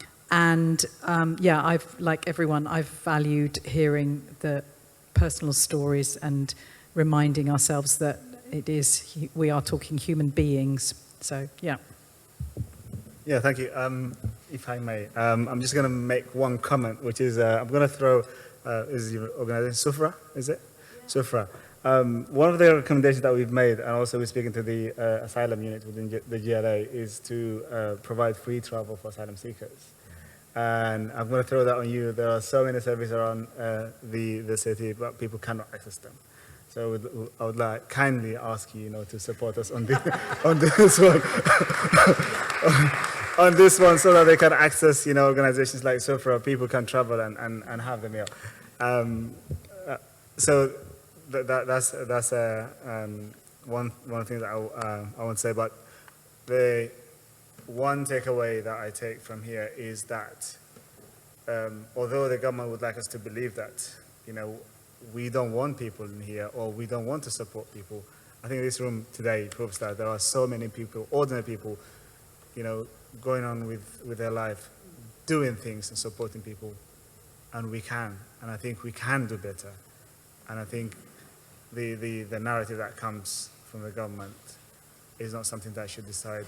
S5: like everyone, I've valued hearing the personal stories and reminding ourselves that we are talking human beings. So, yeah.
S2: Yeah, thank you. If I may, I'm just going to make one comment, which is I'm going to throw, is your organization Cllr, is it? Yeah. Cllr. One of the recommendations that we've made, and also we're speaking to the asylum unit within the GLA, is to provide free travel for asylum seekers. And I'm going to throw that on you. There are so many services around the city, but people cannot access them. So I would kindly ask you, to support us on this one. On this one, so that they can access, organizations like Cllr, people can travel and have the meal. So that's one thing that I want to say. But the one takeaway that I take from here is that although the government would like us to believe that, you know, we don't want people in here or we don't want to support people, I think this room today proves that there are so many people, ordinary people, you know, going on with their life, doing things and supporting people, and we can. And I think we can do better. And I think the narrative that comes from the government is not something that should decide,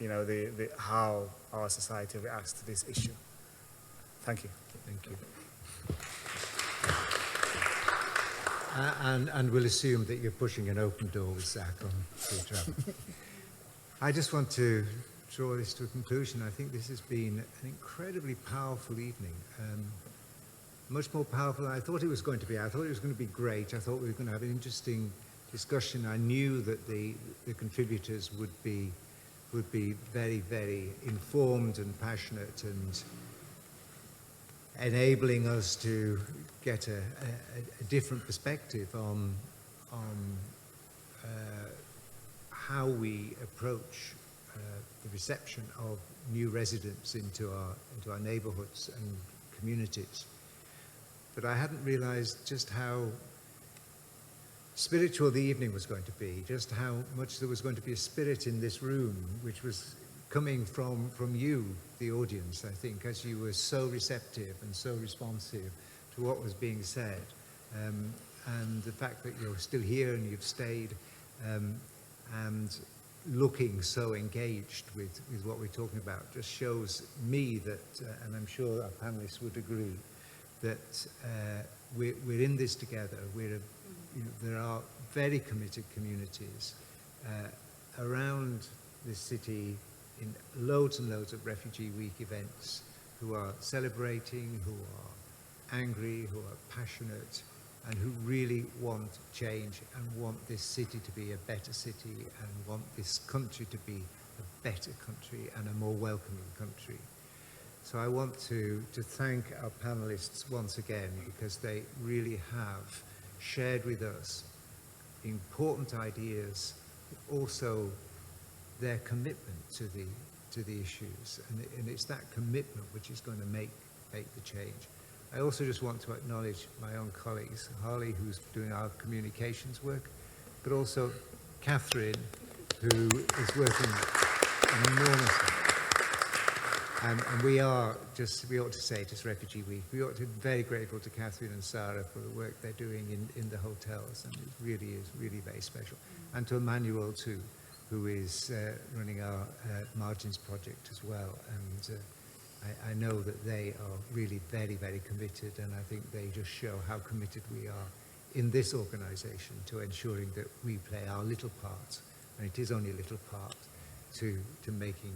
S2: you know, how our society reacts to this issue. Thank you.
S1: Thank you. And we'll assume that you're pushing an open door with Zack on free travel. I just want to draw this to a conclusion. I think this has been an incredibly powerful evening. Much more powerful than I thought it was going to be. I thought it was going to be great. I thought we were going to have an interesting discussion. I knew that the contributors would be very, very informed and passionate and enabling us to get a different perspective on how we approach the reception of new residents into our neighbourhoods and communities. But I hadn't realised just how spiritual the evening was going to be, just how much there was going to be a spirit in this room, which was coming from you, the audience, I think, as you were so receptive and so responsive to what was being said. And the fact that you're still here and you've stayed and looking so engaged with what we're talking about just shows me that, and I'm sure our panelists would agree, that we're in this together. There are very committed communities around this city in loads and loads of Refugee Week events who are celebrating, who are angry, who are passionate, and who really want change and want this city to be a better city and want this country to be a better country and a more welcoming country. So I want to thank our panelists once again, because they really have shared with us important ideas, but also their commitment to the issues. And it's that commitment which is going to make the change. I also just want to acknowledge my own colleagues, Harley, who's doing our communications work, but also Catherine, who is working enormously. And we ought to say it as Refugee Week, we ought to be very grateful to Catherine and Sarah for the work they're doing in the hotels, and it really is very special. And to Emmanuel too, who is running our Margins project as well. And I know that they are really very, very committed, and I think they just show how committed we are in this organisation to ensuring that we play our little part, and it is only a little part, to making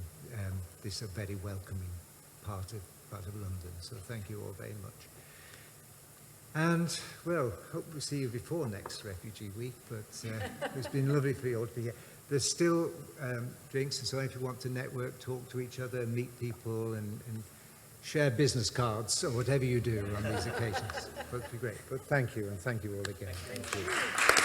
S1: this a very welcoming part of London. So thank you all very much. And, well, hope we'll see you before next Refugee Week, but it's been lovely for you all to be here. There's still drinks, and so if you want to network, talk to each other, meet people, and share business cards, or whatever you do on these occasions, that would be great. But thank you, and thank you all again. Thank you.